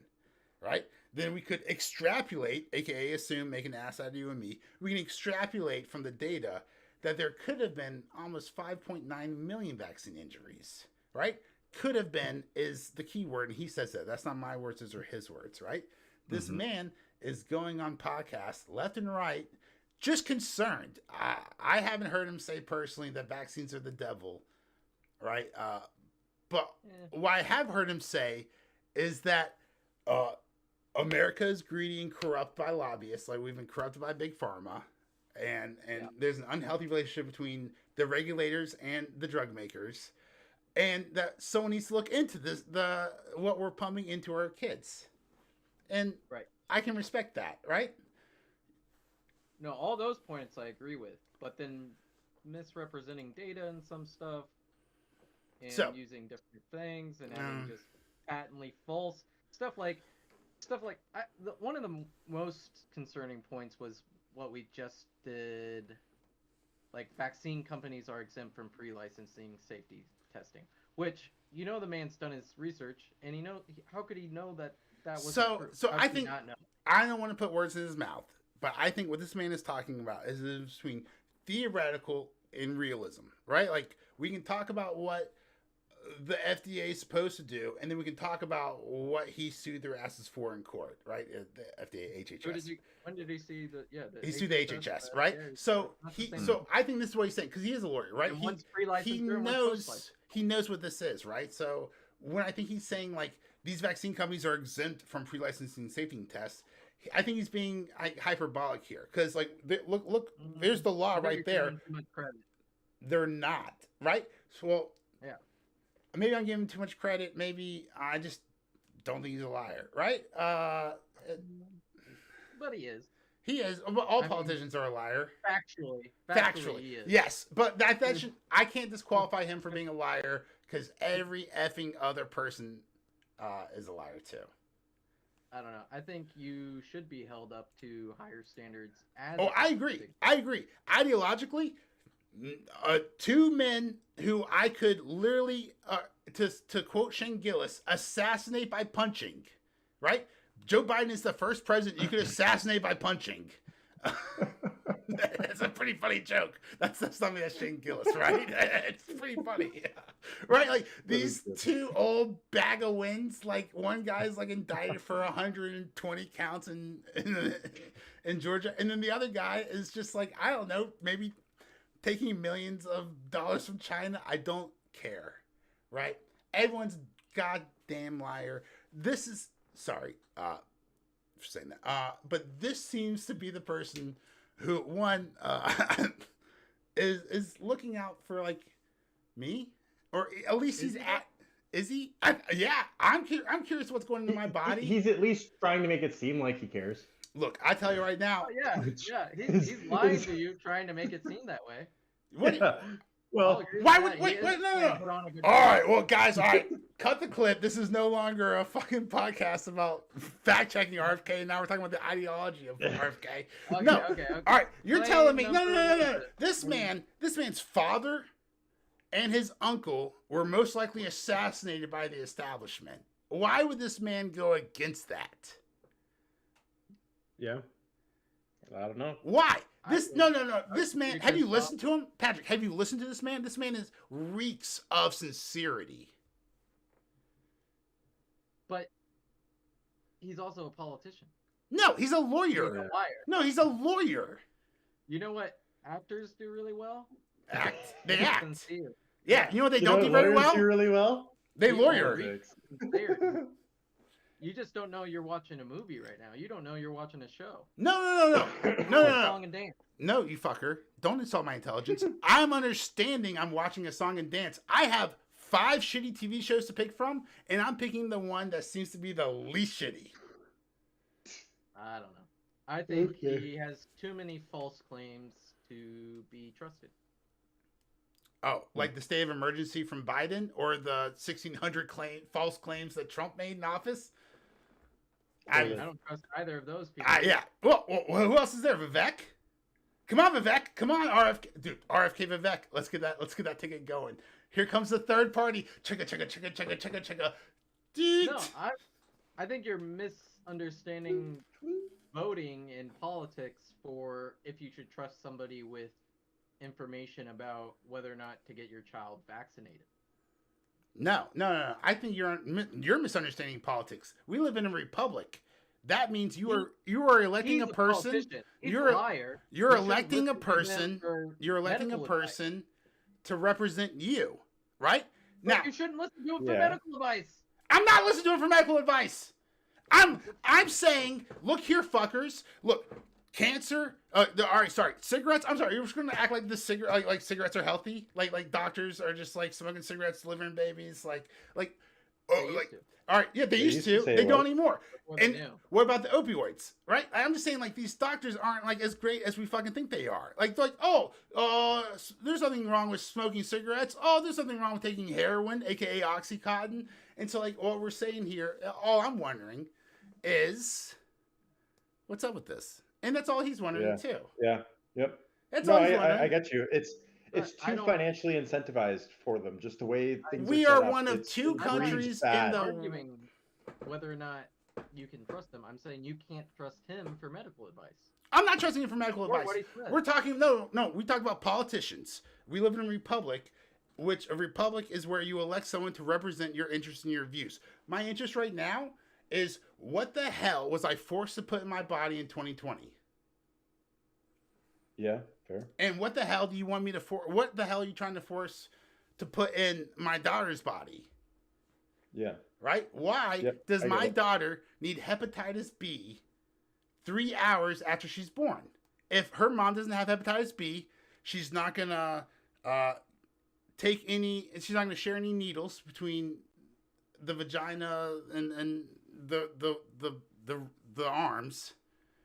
right? Then we could extrapolate, aka assume, make an ass out of you and me. We can extrapolate from the data that there could have been almost 5.9 million vaccine injuries, right? Could have been is the key word, and he says that. That's not my words, those are his words, right? This man is going on podcasts left and right, just concerned. I haven't heard him say personally that vaccines are the devil, right? But what I have heard him say is that America is greedy and corrupt by lobbyists, like we've been corrupted by Big Pharma, and there's an unhealthy relationship between the regulators and the drug makers. And that someone needs to look into what we're pumping into our kids. And I can respect that, right? No, all those points I agree with. But then misrepresenting data and some stuff and using different things and having just patently false stuff like one of the most concerning points was what we just did. Like, vaccine companies are exempt from pre-licensing safety testing, which the man's done his research, and how could he know that was true? So I think I don't want to put words in his mouth, but I think what this man is talking about is between theoretical and realism, right? Like, we can talk about what the FDA is supposed to do, and then we can talk about what he sued their asses for in court, right? The FDA, HHS. When did he see the he sued the HHS, right? So I think this is what he's saying, because he is a lawyer, right? He knows what this is, right? So when I think he's saying like these vaccine companies are exempt from pre-licensing safety tests, I think he's being hyperbolic here, because like look, there's the law right there. They're not, right? So maybe I'm giving him too much credit. Maybe I just don't think he's a liar, right? But he is. He is. All politicians are a liar. Factually, he is. Yes, but that should, I can't disqualify him for being a liar, because every effing other person is a liar too. I don't know. I think you should be held up to higher standards. I agree. Ideologically, two men who I could literally, to quote Shane Gillis, assassinate by punching, right? Joe Biden is the first president you could assassinate by punching. That's a pretty funny joke. That's something that's Shane Gillis, right? It's pretty funny, right? Like these two old bag of wins. Like one guy's like indicted for 120 counts in Georgia, and then the other guy is just like, I don't know, maybe taking millions of dollars from China. I don't care, right? Everyone's goddamn liar. This is sorry for saying that, but this seems to be the person who is looking out for like me, or at least is he? Yeah, I'm curious what's going into my body. He's at least trying to make it seem like he cares. Look, I tell you right now. He's lying to you, trying to make it seem that way. Well, Why would wait? No. All right, well, guys, all right, cut the clip. This is no longer a fucking podcast about fact checking RFK. Now we're talking about the ideology of RFK. Okay. All right, you're telling me no. This This man's father and his uncle were most likely assassinated by the establishment. Why would this man go against that? Yeah. I don't know. Why? No. This man, have you listened to him? Patrick, have you listened to this man? This man reeks of sincerity. But he's also a politician. No, he's a lawyer. He's a liar. No, he's a lawyer. You know what actors do really well? They act. Sincere. Yeah, you know what they don't do very well? Do really well? They lawyer. Sincere. You just don't know you're watching a movie right now. You don't know you're watching a show. No. Song and dance. No, you fucker. Don't insult my intelligence. I'm understanding I'm watching a song and dance. I have 5 shitty TV shows to pick from, and I'm picking the one that seems to be the least shitty. I don't know. I think he has too many false claims to be trusted. Oh, like the state of emergency from Biden or the 1,600 false claims that Trump made in office? I don't trust either of those people. Yeah. Well, who else is there? Vivek? Come on, Vivek. Come on, RFK. Dude, RFK Vivek. Let's get that ticket going. Here comes the third party. Chugga. Deet. No, I think you're misunderstanding voting in politics for if you should trust somebody with information about whether or not to get your child vaccinated. No. I think you're misunderstanding politics. We live in a republic. That means you are electing a person. You're a liar. You're electing a person. You're electing a person to represent you, right? But Now you shouldn't listen to him for medical advice. I'm not listening to him for medical advice. I'm saying, look here, fuckers. Look, cancer. All right, sorry. Cigarettes. I'm sorry. You're just gonna act like the like cigarettes are healthy. Like doctors are just like smoking cigarettes, delivering babies. All right, yeah, they used to. They don't anymore. And what about the opioids? Right? I'm just saying, like, these doctors aren't like as great as we fucking think they are. Like, there's nothing wrong with smoking cigarettes. Oh, there's something wrong with taking heroin, aka Oxycontin. And so, like, what we're saying here, all I'm wondering is, what's up with this? And that's all he's wondering too. Yeah. Yep. That's all he's wondering. I get you. It's too financially incentivized for them, just the way things we are are one of 2 countries in the arguing whether or not you can trust him. I'm saying you can't trust him for medical advice. I'm not trusting him for medical advice. We're talking we talk about politicians. We live in a republic, which a republic is where you elect someone to represent your interests and your views. My interest right now is, what the hell was I forced to put in my body in 2020? Yeah, fair. And what the hell do you want me to what the hell are you trying to force to put in my daughter's body? Yeah. Right? Why does my daughter need hepatitis B 3 hours after she's born? If her mom doesn't have hepatitis B, she's not gonna she's not gonna share any needles between the vagina and the arms,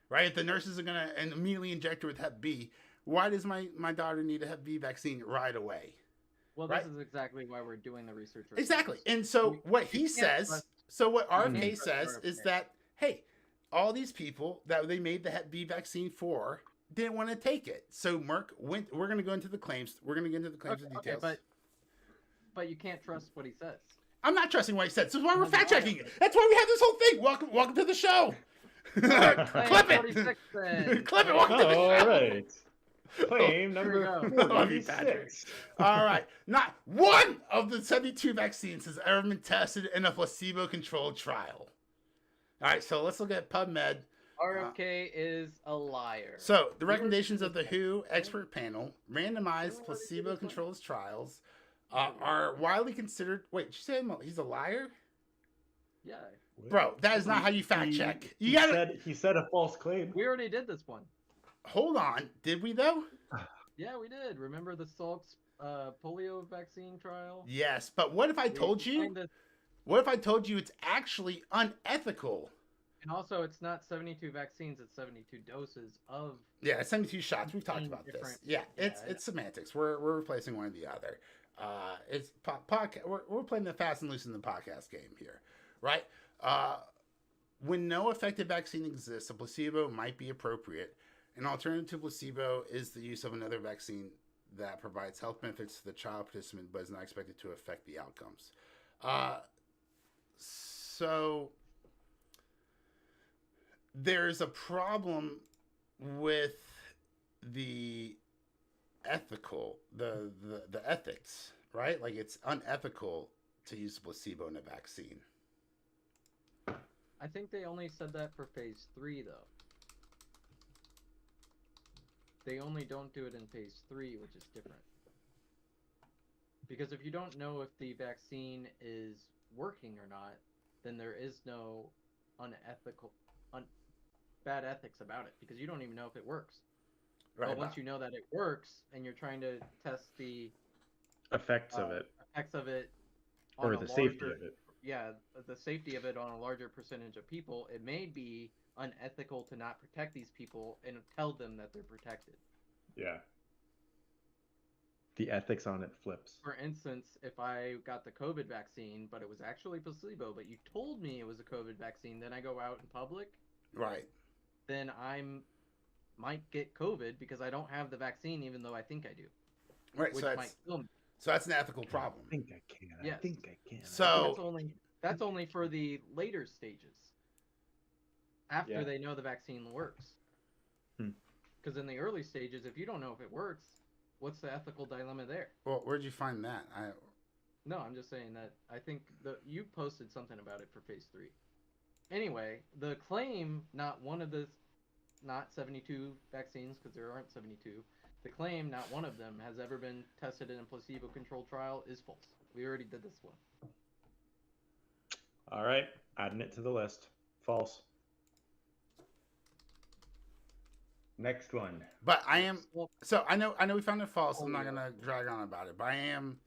right? The nurses are gonna immediately inject her with Hep B. Why does my daughter need a Hep B vaccine right away? Well, this is exactly why we're doing the research. Exactly. And so what he says, what RFK says is that, hey, all these people that they made the Hep B vaccine for didn't want to take it. So Merck we're going to go into the claims. We're going to get into the claims and details. But you can't trust what he says. I'm not trusting what he said. So that's why we're fact checking it. That's why we have this whole thing. Welcome to the show. Clip it. Clip it. Welcome to the show. All right. Claim number 46. All right. Not one of the 72 vaccines has ever been tested in a placebo-controlled trial. All right, so let's look at PubMed. RFK is a liar. So the recommendations of the WHO expert panel, randomized placebo-controlled trials, are widely considered. Wait, did you say he's a liar? Yeah. Bro, that is not how you fact check. He said a false claim. We already did this one. Hold on. Did we, though? Yeah, we did. Remember the Salk's polio vaccine trial? Yes, but what if I told you? What if I told you it's actually unethical And also, it's not 72 vaccines; it's 72 doses of. Yeah, 72 shots. We've talked about this. different- Yeah, yeah, it's semantics. We're replacing one or the other. It's podcast. We're playing the fast and loose in the podcast game here, right? When no effective vaccine exists, a placebo might be appropriate. An alternative to placebo is the use of another vaccine that provides health benefits to the child participant, but is not expected to affect the outcomes. So there's a problem with the ethical, the ethics, right? Like, it's unethical to use a placebo in a vaccine. I think they only said that for phase 3, though. They only don't do it in phase 3, which is different. Because if you don't know if the vaccine is working or not, then there is no bad ethics about it, because you don't even know if it works. Right. But once you know that it works, and you're trying to test the Effects of it, on or a the safety larger- of it. Yeah, the safety of it on a larger percentage of people, it may be unethical to not protect these people and tell them that they're protected. Yeah. The ethics on it flips. For instance, if I got the COVID vaccine, but it was actually placebo, but you told me it was a COVID vaccine, then I go out in public, Right. then might get COVID because I don't have the vaccine, even though I think I do, Right. which So might kill me. that's an ethical problem. I think I can. I Yes. think I can. So- That's only for the later stages. After Yeah. they know the vaccine works. Hmm. Because in the early stages, if you don't know if it works, what's the ethical dilemma there? Well, where'd you find that? No, I'm just saying that I think you posted something about it for phase 3. Anyway, the claim not 72 vaccines, because there aren't 72. The claim not one of them has ever been tested in a placebo-controlled trial is false. We already did this one. All right, adding it to the list. False. Next one. But I am. Well, So I know we found it false. I'm not Polio. gonna drag on about it, but I am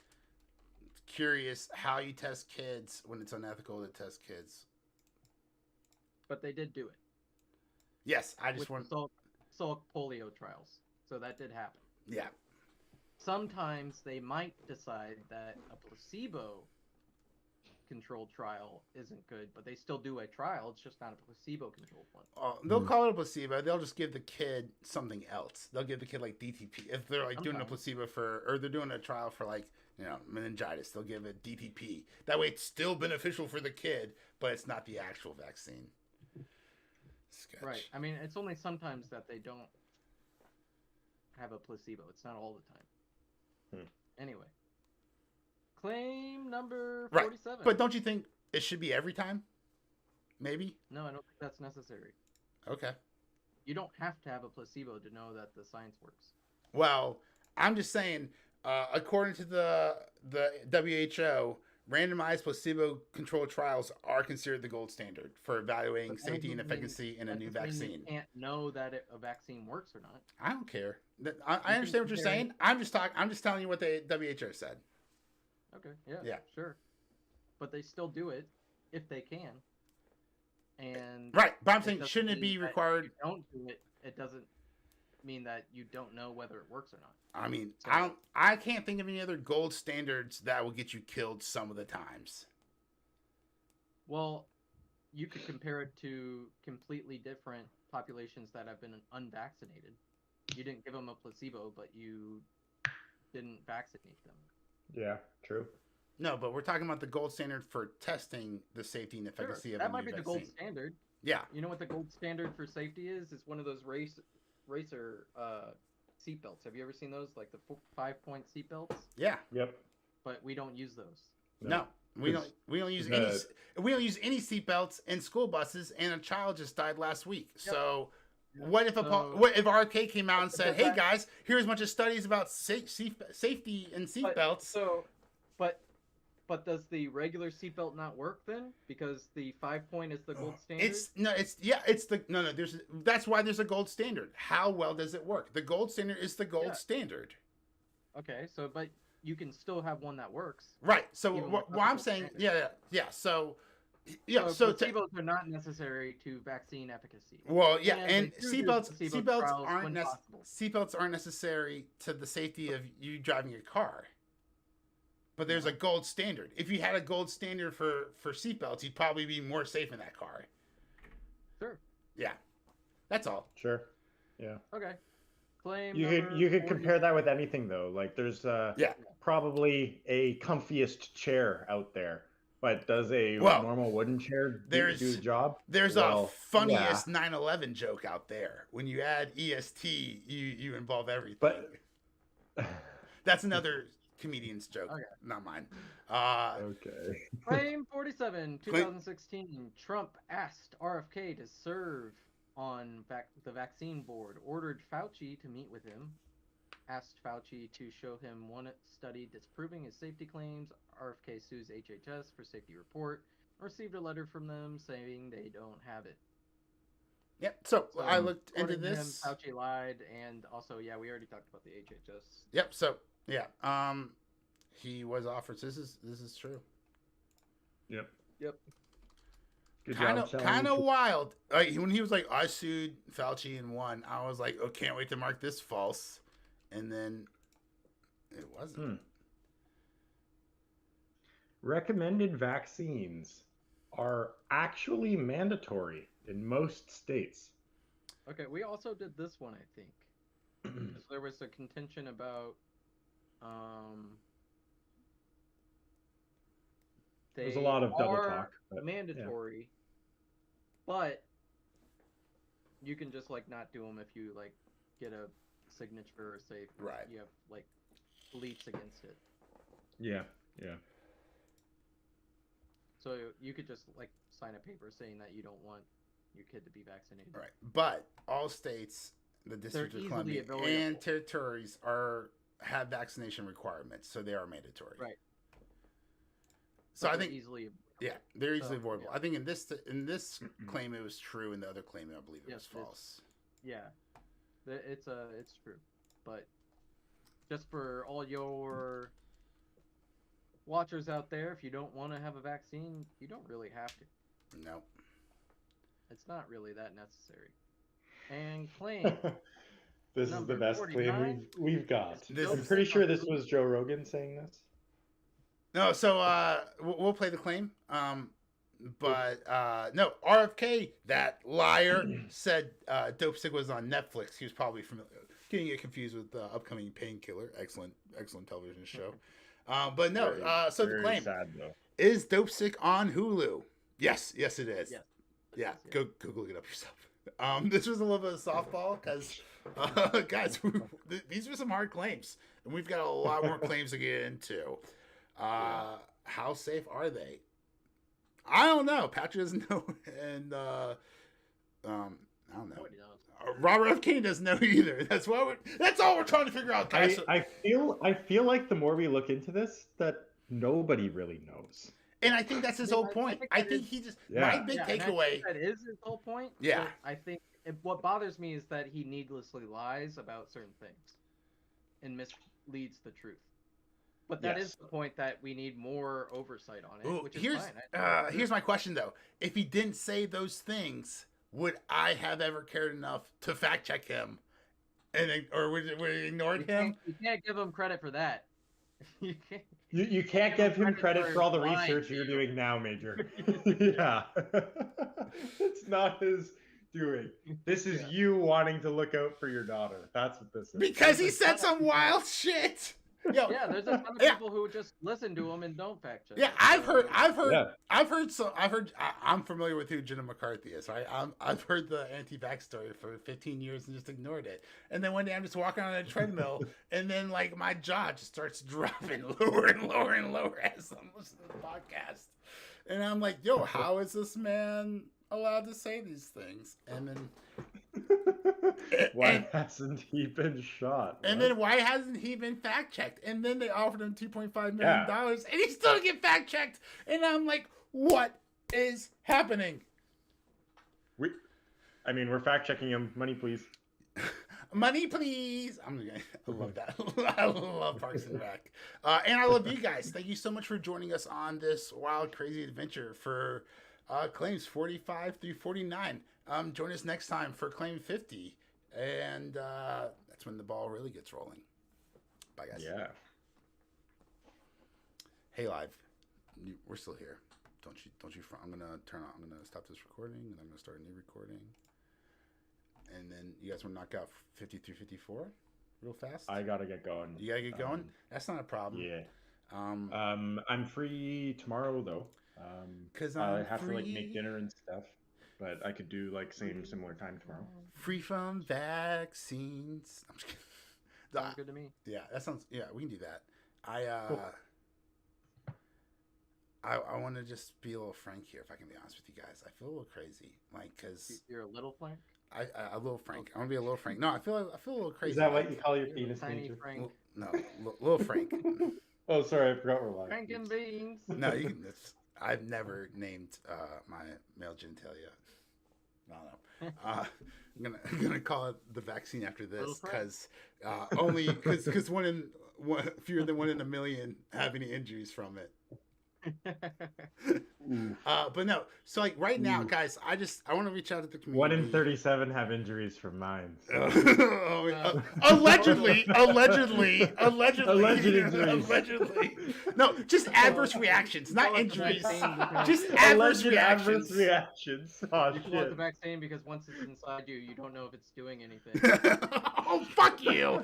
curious how you test kids when it's unethical to test kids. but they did do it. Yes, I just with want. Salk polio trials. So that did happen. Yeah. Sometimes they might decide that a placebo controlled trial isn't good, but they still do a trial. It's just not a placebo controlled one. They'll call it a placebo. They'll just give the kid something else. They'll give the kid like DTP. If they're like doing a Sometimes. placebo or they're doing a trial for like, meningitis, they'll give it DTP. That way it's still beneficial for the kid, but it's not the actual vaccine. Sketch. Right. I mean, it's only sometimes that they don't have a placebo. It's not all the time. Anyway. Claim number 47. But don't you think it should be every time? Maybe? No, I don't think that's necessary. Okay. You don't have to have a placebo to know that the science works. Well, I'm just saying, according to the WHO, randomized placebo-controlled trials are considered the gold standard for evaluating But that safety and doesn't mean- efficacy in a that new doesn't mean vaccine. You can't know that a vaccine works or not. I don't care. I understand what you're compare- saying. I'm just telling you what the WHO said. Okay, yeah, Yeah. sure. But they still do it if they can. And Right, but I'm it saying, doesn't shouldn't it mean be that if required? you don't do it, it doesn't mean that you don't know whether it works or not. I mean, I can't think of any other gold standards that will get you killed some of the times. Well, you could compare it to completely different populations that have been unvaccinated. You didn't give them a placebo, but you didn't vaccinate them. Yeah, true. No, but we're talking about the gold standard for testing the safety and Sure, efficacy of that a might new be the vaccine. gold standard. Yeah. You know what the gold standard for safety is? It's one of those racer seatbelts. Have you ever seen those, like the 5-point seatbelts? Yeah. Yep. But we don't use those. No. We don't use any seatbelts in school buses, and a child just died last week. Yep. So what if So- what if RFK came out and said, But "Hey guys, here's a bunch of studies about safety and seatbelts." But does the regular seatbelt not work then? Because the 5-point is the gold standard. That's why there's a gold standard. How well does it work? The gold standard is the gold Yeah. standard. Okay, but you can still have one that works. Right. So Even what without I'm the saying, gold yeah. So Yeah, so placebos are not necessary to vaccine efficacy. Well, yeah, and they do do placebo trials when possible. seatbelts aren't necessary to the safety of you driving your car. But there's a gold standard. If you had a gold standard for seatbelts, you'd probably be more safe in that car. Sure. Yeah, that's all. Sure. Yeah. Okay. Claim. You could compare that with anything though. Like there's probably a comfiest chair out there, but does a normal wooden chair do the job? There's a funniest 9/11 joke out there. When you add EST, you involve everything. But that's another comedian's joke, not mine. Okay. Claim 47, 2016. Trump asked RFK to serve on the vaccine board, ordered Fauci to meet with him, asked Fauci to show him one study disproving his safety claims. RFK sues HHS for safety report, received a letter from them saying they don't have it. Yep. So I looked into this. Fauci lied, and also, we already talked about the HHS. Yep. So he was offered. This is true. Yep. Kind of wild. When he was like, I sued Fauci and won, I was like, oh, can't wait to mark this false. And then it wasn't. Recommended vaccines are actually mandatory in most states. Okay, we also did this one, I think. Because there was a contention about there's a lot of double talk. Mandatory, but you can just not do them if you get a signature or say you have beliefs against it. Yeah. So you could just sign a paper saying that you don't want your kid to be vaccinated. Right, but all states, the District of Columbia, and territories have vaccination requirements, so they are mandatory. Right. So I think they're easily avoidable. Yeah. I think in this claim it was true, and the other claim I believe it was false. It's true, but just for all your watchers out there, if you don't want to have a vaccine, you don't really have to. No. It's not really that necessary. And claim. This is the best claim we've got. I'm pretty sure this was Joe Rogan saying this. No, so we'll play the claim. But no, RFK, that liar, said Dopesick was on Netflix. He was probably getting it confused with the upcoming Painkiller. Excellent television show. But no, so the claim is Dopesick on Hulu. Yes, it is. Yeah, go look it up yourself. This was a little bit of softball because, guys, these were some hard claims, and we've got a lot more claims to get into. How safe are they? I don't know. Patrick doesn't know, and I don't know. Robert F. Kennedy doesn't know either. That's all we're trying to figure out, guys. I feel like the more we look into this, that nobody really knows. And I think that's his whole point. I think he just my big takeaway. That is his whole point. Yeah. I think what bothers me is that he needlessly lies about certain things and misleads the truth. But that is the point, that we need more oversight on it, which is fine. Here's my question though: if he didn't say those things, would I have ever cared enough to fact check him, or would we ignored him? You can't give him credit for that. You can't give him credit for all the research you're doing now, Major. Yeah. It's not his doing. This is you wanting to look out for your daughter. That's what this is. Because he said some wild shit. Yo, there's a ton of people who just listen to him and don't fact check. Yeah, I'm familiar with who Jenna McCarthy is, right? I've heard the anti-vax story for 15 years and just ignored it. And then one day I'm just walking on a treadmill, and then my jaw just starts dropping lower and lower and lower as I'm listening to the podcast. And I'm like, yo, how is this man allowed to say these things? And then why hasn't he been shot? And then why hasn't he been fact checked? And then they offered him $2.5 million, and he still didn't get fact checked. And I'm like, what is happening? We're fact checking him. Money, please. Money, please. I love that. I love Parks and Rec. And I love you guys. Thank you so much for joining us on this wild, crazy adventure for Claims 45 through 49. Join us next time for claim 50. And that's when the ball really gets rolling. Bye, guys. Yeah. Hey, live. We're still here. Don't you? I'm gonna stop this recording, and I'm gonna start a new recording. And then you guys want to knock out 50 through 54 real fast? I gotta get going. You gotta get going. That's not a problem. Yeah. I'm free tomorrow though. Cause I have to like make dinner and stuff, but I could do like similar time tomorrow. Free from vaccines. I'm just kidding. Sounds good to me. Yeah, that sounds. Yeah, we can do that. Cool. I want to just be a little frank here, if I can be honest with you guys. I feel a little crazy, like, cause You're a little Frank. A little frank. I want to be a little frank. No, I feel a little crazy. Is that what you call your You're penis tiny nature? Frank. No, little frank. Oh, sorry, I forgot we're live. Frank and beans. No, you can. I've never named my male genitalia. I don't know. I'm gonna call it the vaccine after this because because fewer than 1 in a million have any injuries from it. But no, so like right now, guys, I want to reach out to the community. 1 in 37 have injuries from mine. So. Allegedly. Alleged injuries. Allegedly. No, just adverse reactions, not injuries. Just Alleged adverse reactions. adverse reactions. Oh, You should want the shit. vaccine because once it's inside you, you don't know if it's doing anything. Oh, fuck you.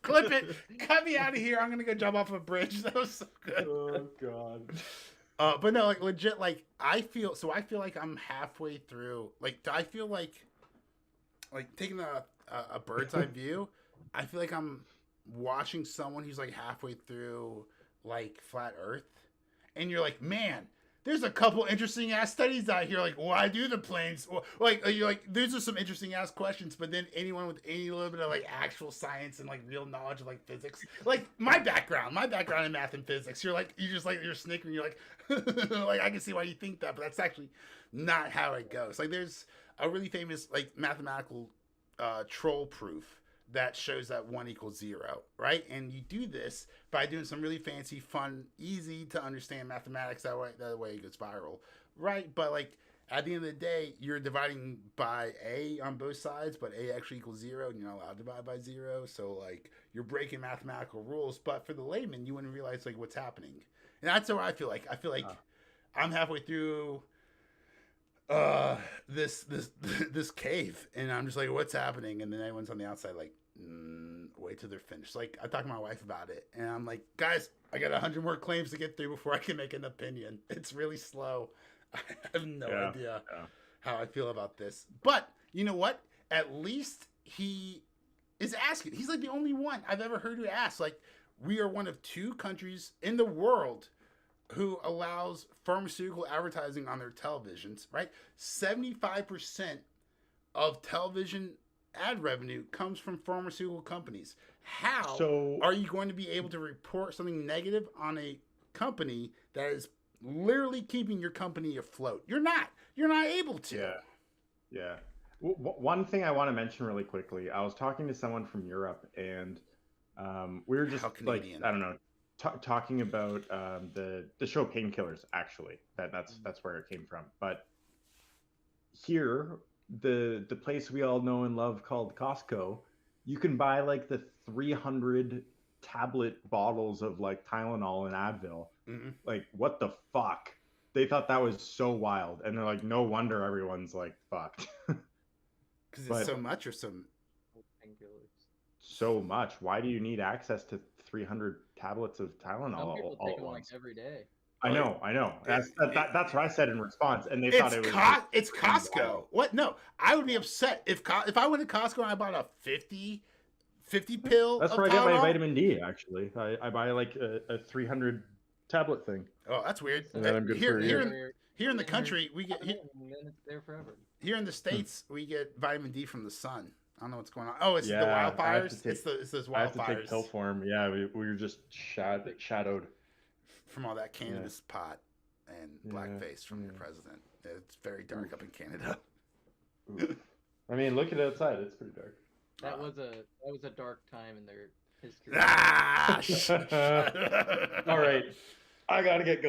Clip it. Cut me out of here. I'm gonna go jump off a bridge. That was so good. Oh god. But no, like legit, like I feel like I'm halfway through. Like I feel like taking a bird's eye view. I feel like I'm watching someone who's like halfway through like flat Earth, and you're like, man, there's a couple interesting ass studies out here. Like, why do the planes? Like, you're like, these are some interesting ass questions. But then anyone with any little bit of like actual science and like real knowledge of like physics, like my background in math and physics, you're snickering. You're like, like I can see why you think that, but that's actually not how it goes. Like, there's a really famous like mathematical troll proof that shows that 1 equals 0, right? And you do this by doing some really fancy, fun, easy to understand mathematics. That way it goes viral, right? But like at the end of the day, you're dividing by a on both sides, but a actually equals 0, and you're not allowed to divide by 0. So like you're breaking mathematical rules. But for the layman, you wouldn't realize like what's happening, and that's what I feel like. I feel like I'm halfway through this cave, and I'm just like, what's happening? And then everyone's on the outside like, wait till they're finished. Like I talked to my wife about it, and I'm like, guys, I got 100 more claims to get through before I can make an opinion. It's really slow. I have no idea how I feel about this, but you know what? At least he is asking. He's like the only one I've ever heard who asks. Like, we are one of 2 countries in the world who allows pharmaceutical advertising on their televisions, right? 75% of television ad revenue comes from pharmaceutical companies. How are you going to be able to report something negative on a company that is literally keeping your company afloat? You're not able to. Yeah. One thing I want to mention really quickly, I was talking to someone from Europe, and we were just like, I don't know, talking about the show Painkillers. Actually, that's where it came from. But here, the place we all know and love called Costco, you can buy like the 300 tablet bottles of like Tylenol and Advil. Mm-hmm. Like, what the fuck? They thought that was so wild, and they're like, no wonder everyone's like fucked. Because it's so much, or some so much. Why do you need access to 300 tablets of Tylenol all at once? Like every day. I know. That's what I said in response, and they thought it was. It's Costco. What? No, I would be upset if I went to Costco and I bought a 50 pill. That's where I get my vitamin D. Actually, I buy like a 300 tablet thing. Oh, that's weird. And then I'm good for a year. Here in the country, we get and then it's there forever. Here in the States, we get vitamin D from the sun. I don't know what's going on. Oh, it's the wildfires. It's those wildfires. I have to take pill form. Yeah, we were just shadowed from all that cannabis pot and blackface from your president. It's very dark up in Canada. I mean, look at it outside. It's pretty dark. That was a dark time in their history. Ah, all right, I gotta get going.